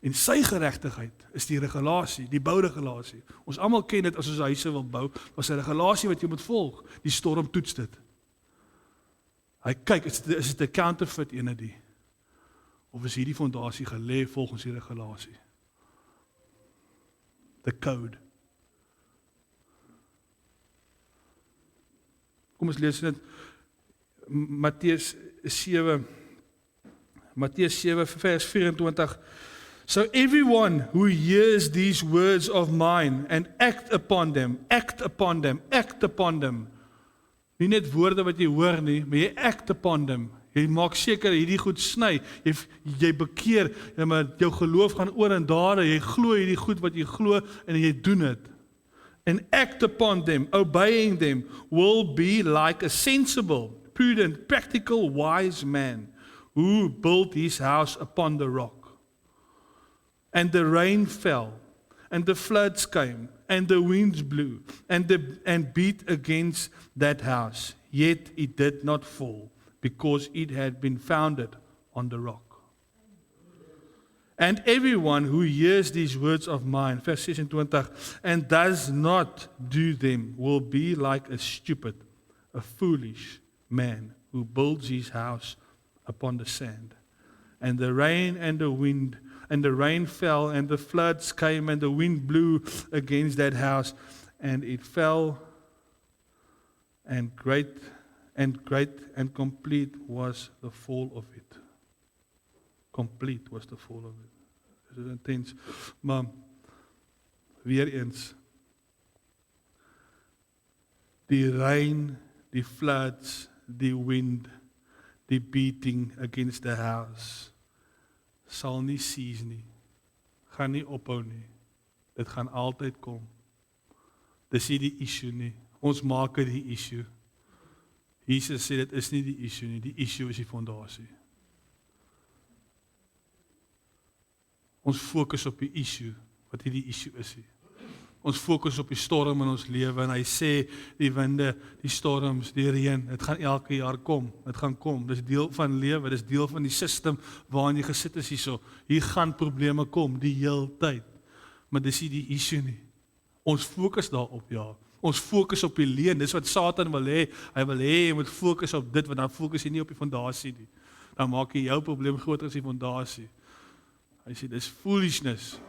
en sy geregtigheid is die regulasie, die bouregulasie. Ons almal ken dit as ons huise wil bou, was 'n regulasie wat jy moet volg. Die storm toets dit. Hy kyk, is dit 'n counterfeit ene die? Of is hierdie fondasie gelê volgens die regulasie? The code. Kom ons lees dit. Matteus 7 vers 24. So everyone who hears these words of mine and act upon them. Nie net woorde wat jy hoor nie, maar jy act upon them. Jy maak seker hierdie goed sny. Jy bekeer, maar jou geloof gaan oor in dade. Jy glo hierdie goed wat jy glo en jy doen dit. And act upon them, obeying them, will be like a sensible, prudent, practical, wise man who built his house upon the rock. And the rain fell, and the floods came, and the winds blew, and beat against that house. Yet it did not fall, because it had been founded on the rock. And everyone who hears these words of mine, verse 26, and does not do them will be like a stupid, a foolish man who builds his house upon the sand. And the rain fell, and the floods came, and the wind blew against that house, and it fell, and great and complete was the fall of it. Complete was the fall of it. Dit is intens. Maar weer eens. Die rain, die floods, die wind, die beating against the house sal nie cease nie. Gaan nie ophou nie. Dit gaan altyd kom. Dis nie die issue nie. Ons maak dit die issue. Jesus sê dit is nie die issue nie. Die issue is die fondasie. Ons fokus op die issue, wat hierdie issue is nie. Ons fokus op die storm in ons lewe en hy sê die winde, die storms, die reën, dit gaan elke jaar kom. Dit gaan kom. Dis deel van lewe, dis deel van die system waarin jy gesit is hierso. Hier gaan probleme kom die hele tyd. Maar dis nie die issue nie. Ons fokus daarop, ja. Ons fokus op die leuen. Dis wat Satan wil hê. Hy wil hê jy moet fokus op dit, want dan fokus jy nie op die fondasie nie. Dan maak jy jou probleem groter as die fondasie. Hy sê dis foolishness.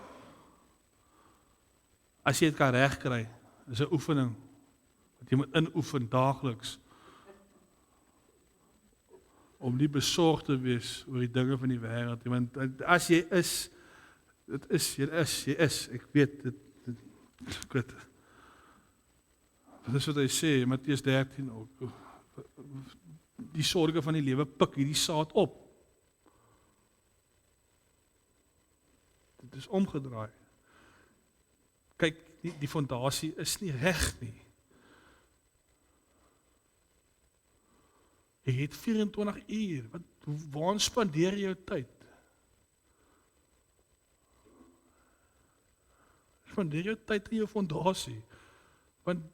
As jy dit kan regkry, is 'n oefening wat jy moet inoefen daagliks om nie besorg te wees oor die dinge van die wêreld nie, want as jy is, jy is, ek weet dit goed. Dit is wat hy sê, Matteus 13 ook. Die sorge van die lewe pik hierdie saad op. Dit is omgedraai. Kyk, die fondasie is nie reg nie. Jy het 24 uur. Waar spandeer jy jou tyd? Spandeer jou tyd in jou fondasie. Want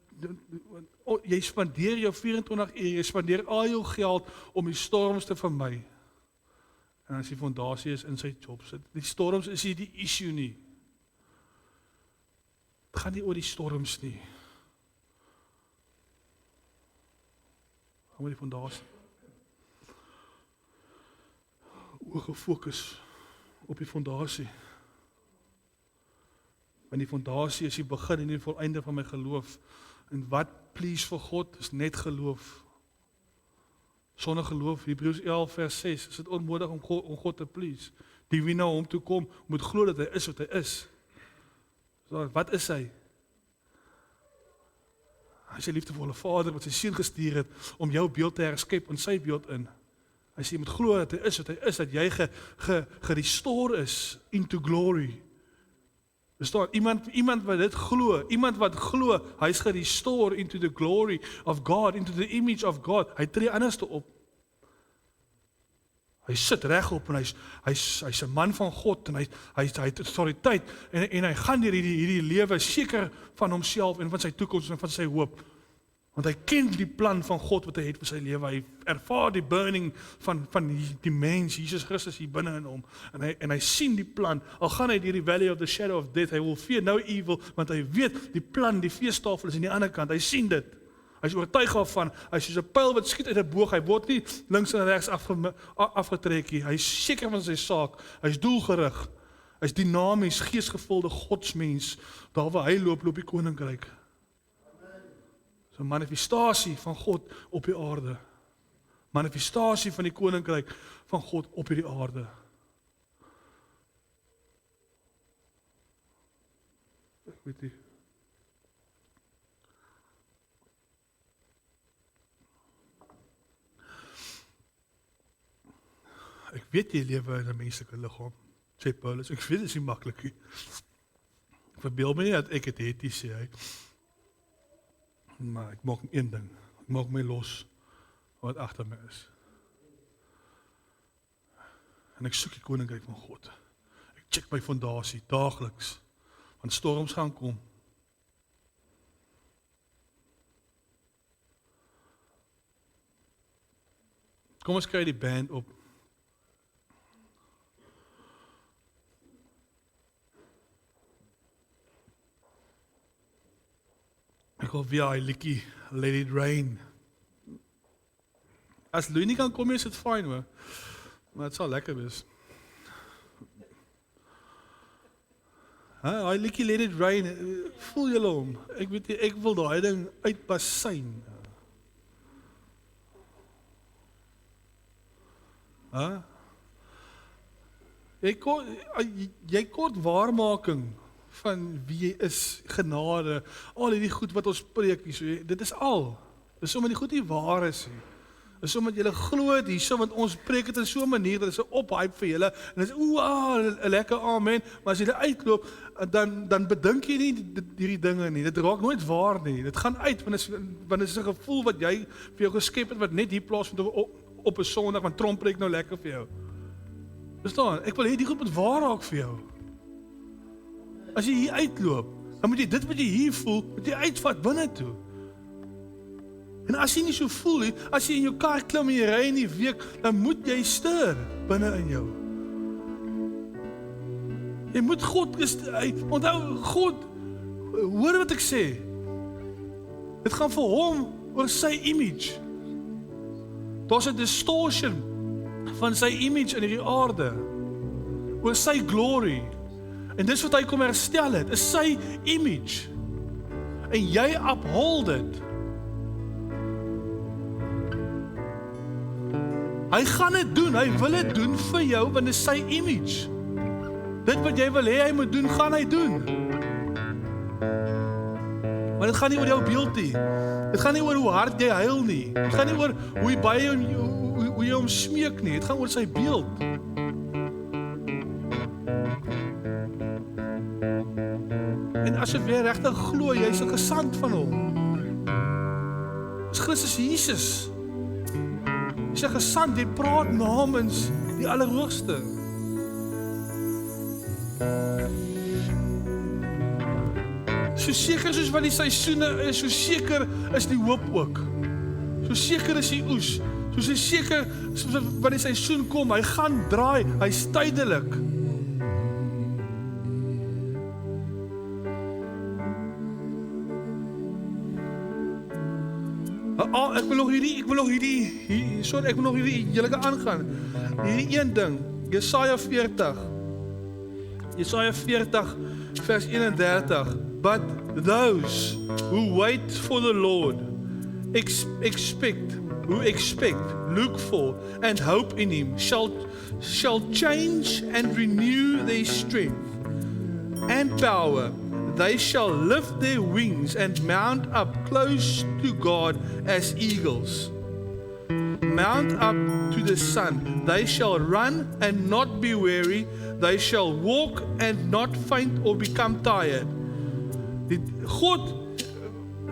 jy spandeer jou 24 uur, jy spandeer al jou geld om die storms te vermy. En as die fondasie is in sy job sit, die storms is nie die issue nie. Het gaan nie oor die storms nie. Gaan oor die fondasie. Oor gefokus op die fondasie. Want die fondasie is die begin en die voleinde van my geloof. En wat please vir God is net geloof. Sonder geloof, Hebreërs 11 vers 6, is dit onmoontlik om God te please. Die wie na hom toe kom, moet glo dat hy is wat hy is. So, wat is hy? Hy is 'n liefdevolle Vader wat sy seun gestuur het om jou beeld te herskep in sy beeld in. Hy sê jy moet glo dat hy is wat hy is, dat jy gerestore is into glory. Verstaan, iemand wat dit glo, iemand wat glo, hy is gerestore into the glory of God, into the image of God. Hy tree anderste op. Hy sit regop en hy's 'n man van God en hy het autoriteit en hy gaan deur hierdie lewe seker van homself en van sy toekoms en van sy hoop. Want hy ken die plan van God wat hy het vir sy lewe. Hy ervaar die burning van die mens, Jesus Christus hier binne in hom. En hy sien die plan. Al gaan hy deur die valley of the shadow of death, hy will fear no evil, want hy weet die plan, die feestafel is aan die ander kant. Hy sien dit. Hy is oortuig daarvan. Hy is soos 'n pyl wat skiet uit 'n boog. Hy word nie links en regs afgetrek nie. Hy is seker van sy saak. Hy is doelgerig. Hy is dinamies, geesgevulde godsmens. Daar waar hy loop die koninkryk. So 'n manifestasie van God op die aarde. Manifestasie van die koninkryk van God op hierdie aarde. Ek weet nie. Ek weet jy lewe in 'n menslike liggaam, sê Paulus. Ek weet dit is nie maklik nie. Verbeel my nie dat ek dit het nie, sê hy. Maar ek maak een ding. Ek maak my los wat agter my is. En ek soek die koninkryk van God. Ek check my fondasie daagliks. Want storms gaan kom. Kom ons kry die band op. Ek hoop weer hy liedjie Let It Rain. As Louis nie kan kom, is dit fyn hoor. Maar het sal lekker wees. Hy liedjie Let It Rain, voel julle hom? Ek weet nie, ek wil daai ding uitbasyn. Jy kort waarmaking van wie jy is, genade, al die goed wat ons preek, so, dit is al. Dit is omdat die goed nie waar is nie. Dit is omdat julle glo dit hierso, want ons preek dit in so 'n manier, dat is 'n ophype vir julle, en dit is, 'n lekker amen, maar as jy uitloop, dan bedink jy nie hierdie dinge nie, dit raak nooit waar nie, dit gaan uit, want dit is 'n gevoel wat jy vir jou geskep het, wat net hier plaasvind op 'n Sondag, want Tromp preek nou lekker vir jou. Verstaan, ek wil hê die goed moet waar raak vir jou. As jy hier uitloop, dan moet jy dit wat jy hier voel, moet jy uitvat binne toe. En as jy nie so voel nie, as jy in jou kar klim en jy ry in die week, dan moet jy stuur binne in jou. Jy moet God onthou, God, hoor wat ek sê. Dit gaan vir hom oor sy image. Daar's 'n distortion van sy image in hierdie aarde, oor sy glory. En dis wat hy kom herstel het, is sy image. En jy uphold dit. Hy gaan dit doen, hy wil dit doen vir jou, want dit is sy image. Dit wat jy wil hê hy moet doen, gaan hy doen. Maar dit gaan nie oor jou beeld nie. Dit gaan nie oor hoe hard jy huil nie. Dit gaan nie oor hoe baie hoe jy hom smeek nie. Dit gaan oor sy beeld. En as jy weer regtig glo, jy's 'n gesant van hom. Dis Christus Jesus. Jy's 'n gesant, jy praat namens die Allerhoogste. So seker soos wat die seisoene is, so seker is die hoop ook. So seker is die oes. So seker soos wat die seisoen kom, hy gaan draai, hy's tydelik. Ek wil nog hierdie, sorry, ek wil nog hierdie julle aangaan. Hierdie een ding, Jesaja 40 vers 31. But those who wait for the Lord expect, look for, and hope in Him shall change and renew their strength and power. They shall lift their wings and mount up close to God as eagles. Mount up to the sun. They shall run and not be weary. They shall walk and not faint or become tired. God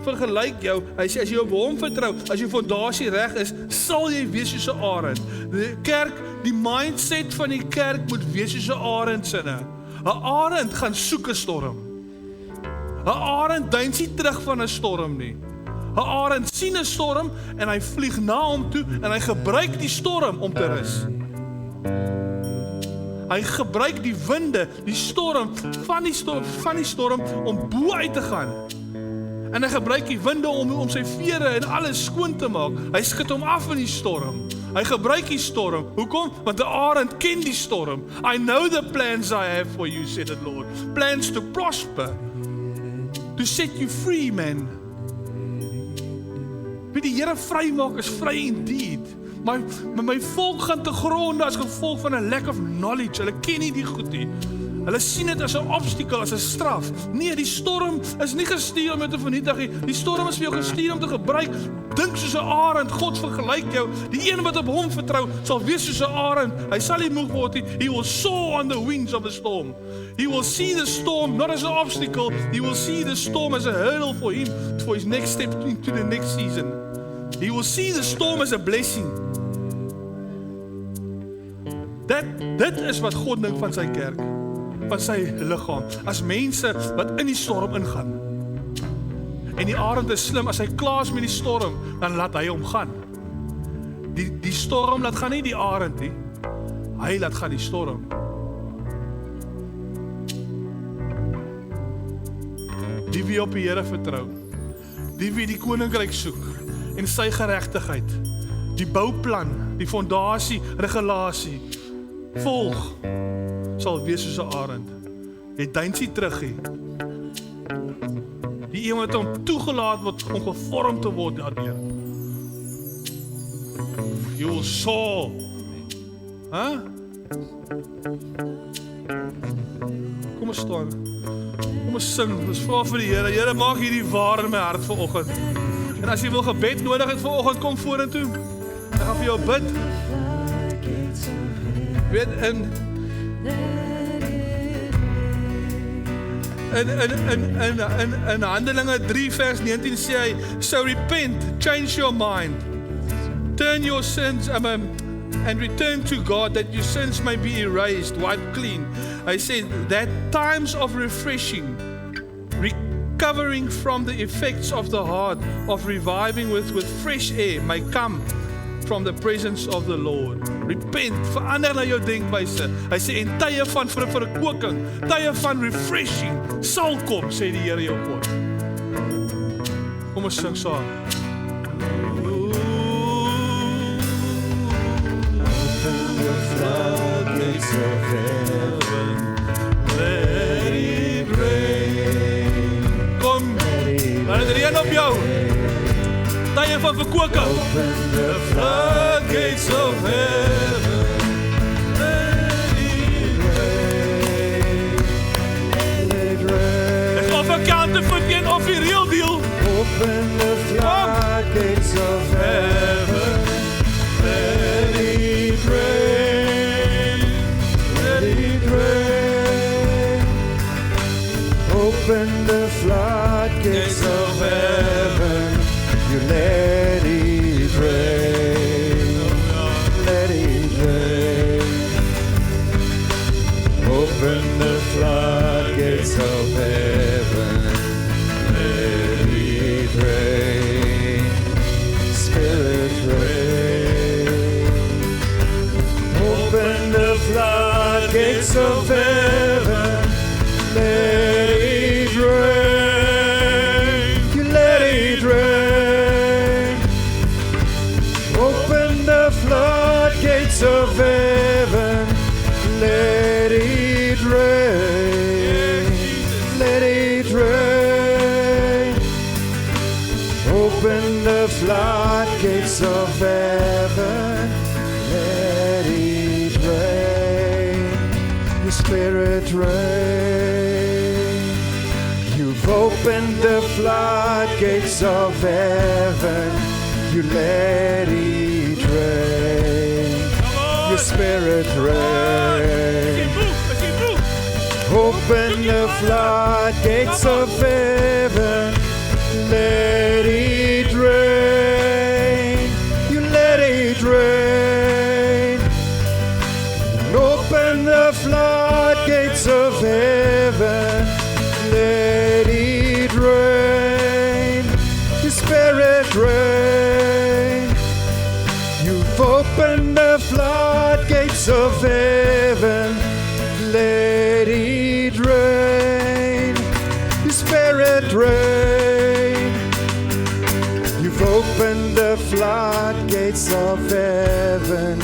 vergelyk jou, hy sê as jy op hom vertrou, as jou fondasie reg is, sal jy wees soos 'n arend. Die kerk, die mindset van die kerk moet wees soos 'n arend sinne. 'n Arend gaan soek 'n storm. 'n Arend deins nie terug van 'n storm nie. 'n Arend sien 'n storm en hy vlieg na hom toe en hy gebruik die storm om te rus. Hy gebruik die winde, die storm van die storm om bo uit te gaan. En hy gebruik die winde om sy vere en alles skoon te maak. Hy skud hom af in die storm. Hy gebruik die storm. Hoekom? Want 'n arend ken die storm. I know the plans I have for you, said the Lord. Plans to prosper, to set you free, man. Wie die Here vry maak is vry indeed. Maar my volk gaan te gronde as gevolg van 'n lack of knowledge. Hulle ken nie die goed nie. Hulle sien dit as 'n obstacle, as 'n straf. Nee, die storm is nie gestuur om jou te vernietig nie. Die storm is vir jou gestuur om te gebruik. Dink soos 'n arend. God vergelyk jou. Die een wat op hom vertrou, sal wees soos 'n arend. Hy sal nie moeg word nie. He will soar on the wings of the storm. He will see the storm not as an obstacle. He will see the storm as a hurdle for him, for his next step into the next season. He will see the storm as a blessing. Dit is wat God dink van sy kerk, van sy liggaam, as mense wat in die storm ingaan. En die arend is slim, as hy klaar is met die storm, dan laat hy hom gaan. Die storm laat gaan nie die arend nie, hy laat gaan die storm. Die wie op die Here vertrou, die wie die koninkryk soek en sy geregtigheid, die bouplan, die fondasie, regulasie volg, sal wees soos 'n arend. Jy deins nie terug nie. Die een wat hom toegelaat word om gevorm te word daardeur. You will soar. Kom ons staan. Kom ons sing. Ons vra vir die Here. Here, maak hierdie waar in my hart vanoggend. En as jy wil gebed nodig het vanoggend, kom vorentoe. Ek gaan vir jou bid. Weet in Handelinge 3 vers 19 sê hy, so repent, change your mind, turn your sins and return to God that your sins may be erased, wiped clean. Hy sê that times of refreshing, recovering from the effects of the heart, of reviving with fresh air may come from the presence of the Lord. Repent, verander na jou denkwyse. Hy sê en tye van verkoking, tye van refreshing sal kom, sê die Here jou God. Kom ons sing saam. Open the floodgates of heaven, let it rain. Kom, laat dit reën op jou. Tye van verkoking. Open the floodgates of heaven, let it rain, let it rain. Ek of 'n counterfeit een of die real deal. Open the floodgates of heaven, let it rain, let it rain. Open the floodgates of heaven. You let it rain, let it rain. Open the floodgates of heaven, let it rain, Spirit rain. Open the floodgates of heaven, let it rain, you let it rain. let it rain. Open the floodgates of heaven, let it rain. Your Spirit rain. You've opened the floodgates of heaven, you let it rain. Your Spirit rain. Open the floodgates of heaven, let it rain. You let it rain. Open the floodgates of heaven, let it rain. Your Spirit rain. You've opened the floodgates of heaven, let it rain. Your Spirit rain. You've opened the floodgates of heaven.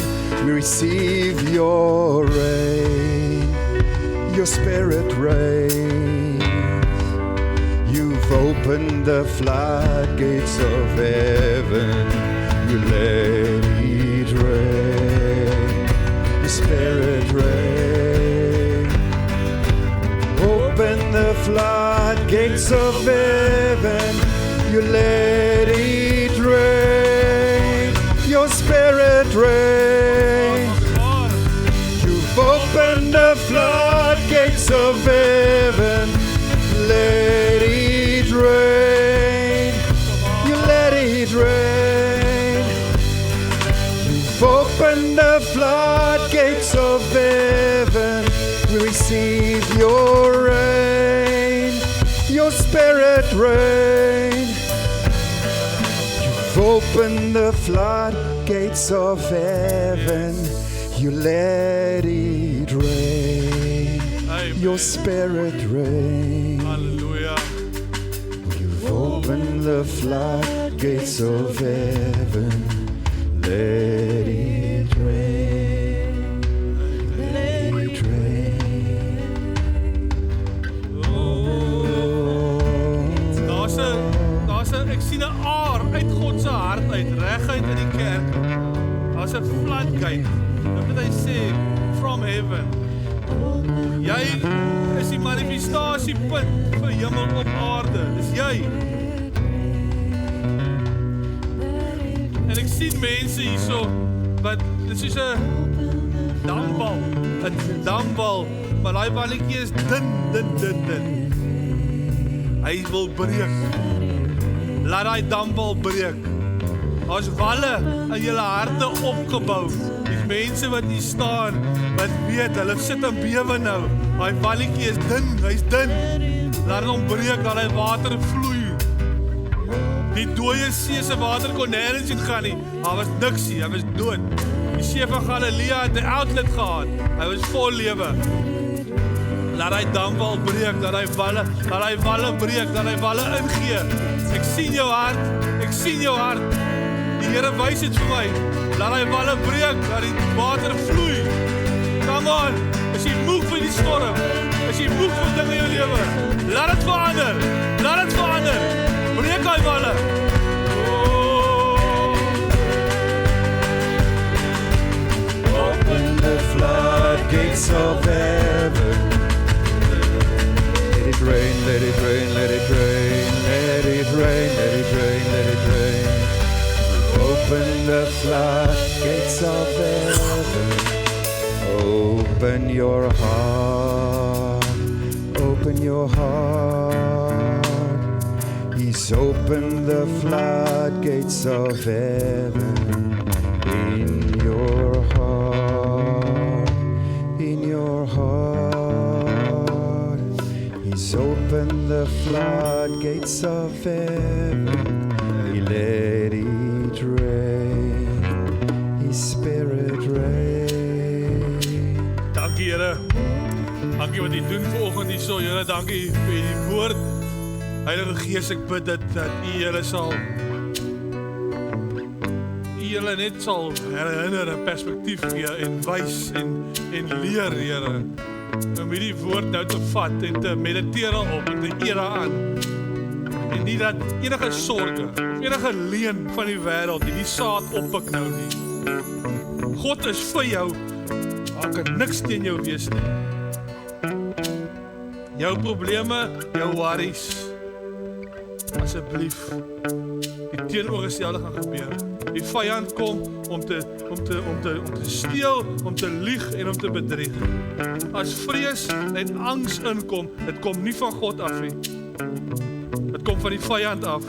We receive your rain. Your Spirit rain. You've opened the floodgates of heaven. You let it rain. Your Spirit rain. Open the floodgates of heaven. You let it rain. Your Spirit rain. You've opened the floodgates of heaven. Let it rain. You let it rain. You've opened the floodgates of heaven. We receive your rain. Your Spirit rain. You've opened the floodgates of heaven. You let it rain. Amen. Your Spirit rain. Hallelujah. You've opened the floodgates of heaven. Let it rain. Let it rain. Ek sien 'n aar uit God se hart uit, reguit in die kerk. Daar's 'n floodgate. Dit wat hy sê, from heaven. Jy is die manifestasiepunt vir hemel op aarde. Dis jy. En ek sien mense hierso wat dit is 'n dambal, maar daai balletjie is dun. Hy wil breek. Laat daai dambal breek. Daar's walle in julle harte opgebou. Die mense wat hier staan, wat weet, hulle sit in bewe nou. Daai balletjie is dun, hy's dun. Laat hom breek, laat hy water vloei. Die dooie see se water kon nêrens heen gaan nie. Daar was niks nie, hy was dood. Die see van Galilea het 'n outlet gehad. Hy was vol lewe. Laat hy dambal breek, laat hy walle breek, laat hy walle ingee. Ek sien jou hart, ek sien jou hart. Die Here wys dit vir my. Laat hy walle breek, laat die water vloei. Come on, as jy moeg vir die storm, as jy moeg vir dinge in jou lewe, laat dit verander, breek hy walle. Open the floodgates of heaven. Let it rain, let it rain, let it rain, let it rain, let it rain, let it rain. Open the floodgates of heaven. Open your heart, open your heart. He's opened the floodgates of heaven in your heart, in your heart. He's opened the floodgates of heaven. He let it rain, His Spirit rain. Dankie Here. Dankie wat U doen vanoggend hierso. Here, dankie vir die woord. Heilige Gees, ek bid dat U Here sal julle net sal herinner 'n perspektief gee en wys en leer, Here. om hierdie woord nou te vat en te mediteer op en te eer aan. En nie dat enige sorge of enige leen van die wêreld die saad oppik nou nie. God is vir jou, daar kan niks teen jou wees nie. Jou probleme, jou worries, asseblief, die teenoorgestelde gaan gebeur. Die vyand kom om te steel, om te lieg en om te bedrieg. As vrees en angs inkom, dit kom nie van God af nie. Dit kom van die vyand af.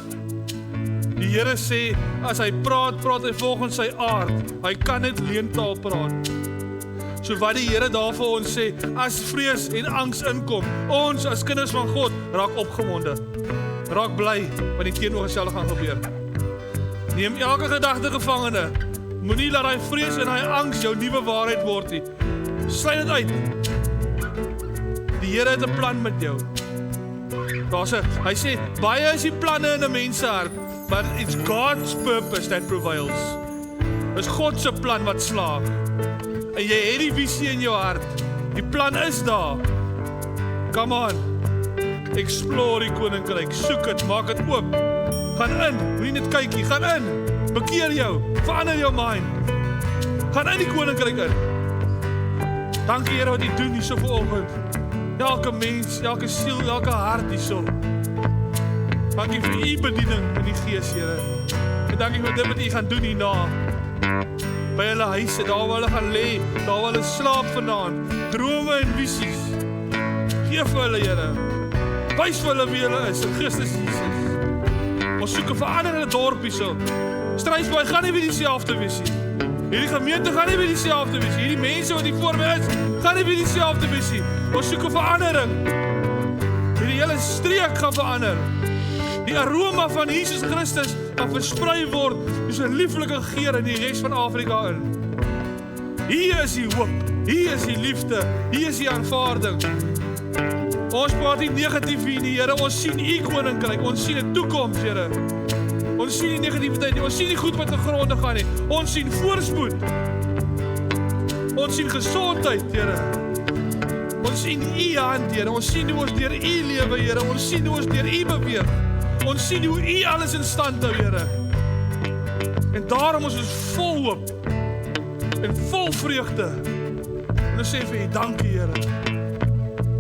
Die Here sê, as hy praat hy volgens sy aard. Hy kan net leentaal praat. So wat die Here daar vir ons sê, as vrees en angs inkom, ons as kinders van God, raak opgewonde. Raak bly, want die teenoorgestelde gaan gebeur. Neem elke gedagte gevangene. Moenie laat hy vrees en hy angs jou nuwe waarheid word nie. Sluit dit uit. Die Here het 'n plan met jou. Hy sê, baie is die planne in 'n mens se hart, but it's God's purpose that prevails. Dit is God se plan wat slaag. En jy het die visie in jou hart. Die plan is daar. Come on. Explore die koninkryk. Soek dit, maak dit oop. Gaan in, moenie net kykie, gaan in. Bekeer jou, verander jou mind. Gaan in die koninkryk in. Dankie Here wat U doen hierso vanoggend. Elke mens, elke siel, elke hart hierso. Dankie vir U bediening in die Gees, Here. En dankie vir dit wat U gaan doen hierna. By hulle huise, daar waar hulle gaan lê, daar waar hulle slaap vanaand. Drome en visies. Geef vir hulle, Here. Wys vir hulle wie hulle is in Christus Jesus. Ons soek 'n veranderende dorp hierso. Struisbaai gaan nie weer dieselfde wees nie. Hierdie gemeente gaan nie weer dieselfde wees nie. Hierdie mense wat hier voor my is, gaan nie weer dieselfde wees nie. Ons soek 'n verandering. Hierdie hele streek gaan verander. Die aroma van Jesus Christus gaan versprei word soos 'n lieflike geur in die res van Afrika in. Hier is die hoop. Hier is die liefde. Hier is die aanvaarding. Ons praat nie negatief hier nie, Here. Ons sien U koninkryk. Ons sien 'n toekoms, Here. Ons sien nie negativiteit nie. Ons sien nie goed wat te gronde gaan nie. Ons sien voorspoed. Ons sien gesondheid, Here. Ons sien U hand, Here. Ons sien hoe ons deur U lewe, Here. Ons sien hoe ons deur U beweeg. Ons sien hoe U alles in stand hou, Here. En daarom is ons vol hoop en vol vreugde. En ons sê vir U, dankie, Here.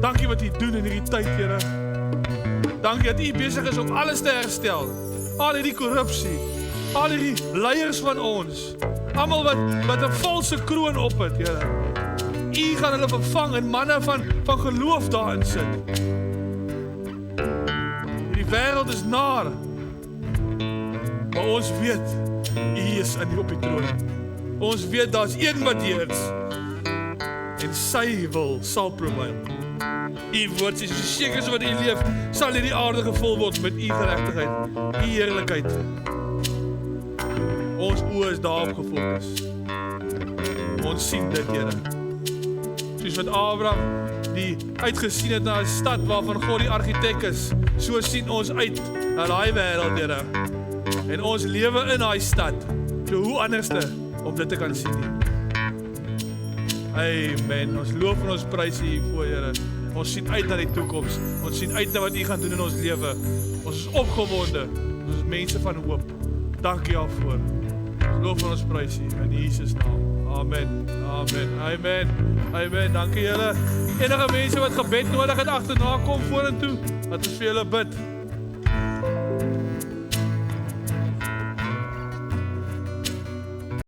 Dankie wat U doen in hierdie tyd, Here. Dankie dat U besig is om alles te herstel. Al hierdie korrupsie, al hierdie leiers van ons, almal wat 'n valse kroon op het, Here. U gaan hulle vervang en manne van geloof daarin sit. Die wêreld is naar, maar ons weet U is op die troon. Ons weet daar's een wat heers en sy wil sal prevail. U woord sê, so seker so wat U leef, sal hierdie aarde gevul word met U geregtigheid, U heerlikheid. Ons oë is daarop gefokus. Ons sien dit, Here. Soos wat Abraham die uitgesien het na 'n stad waarvan God die argitek is, so sien ons uit na daai wêreld, Here. En ons lewe in daai stad. So hoe anderste om dit te kan sien nie. Amen. Ons loof en ons prys U voor, Here. Ons sien uit na die toekoms. Ons sien uit na wat U gaan doen in ons lewe. Ons is opgewonde. Ons is mense van hoop. Dankie daarvoor. Ons loof en ons prys U in Jesus naam. Amen. Amen. Amen. Amen. Dankie julle. Enige mense wat gebed nodig het agterna kom vorentoe, laat ons vir julle bid.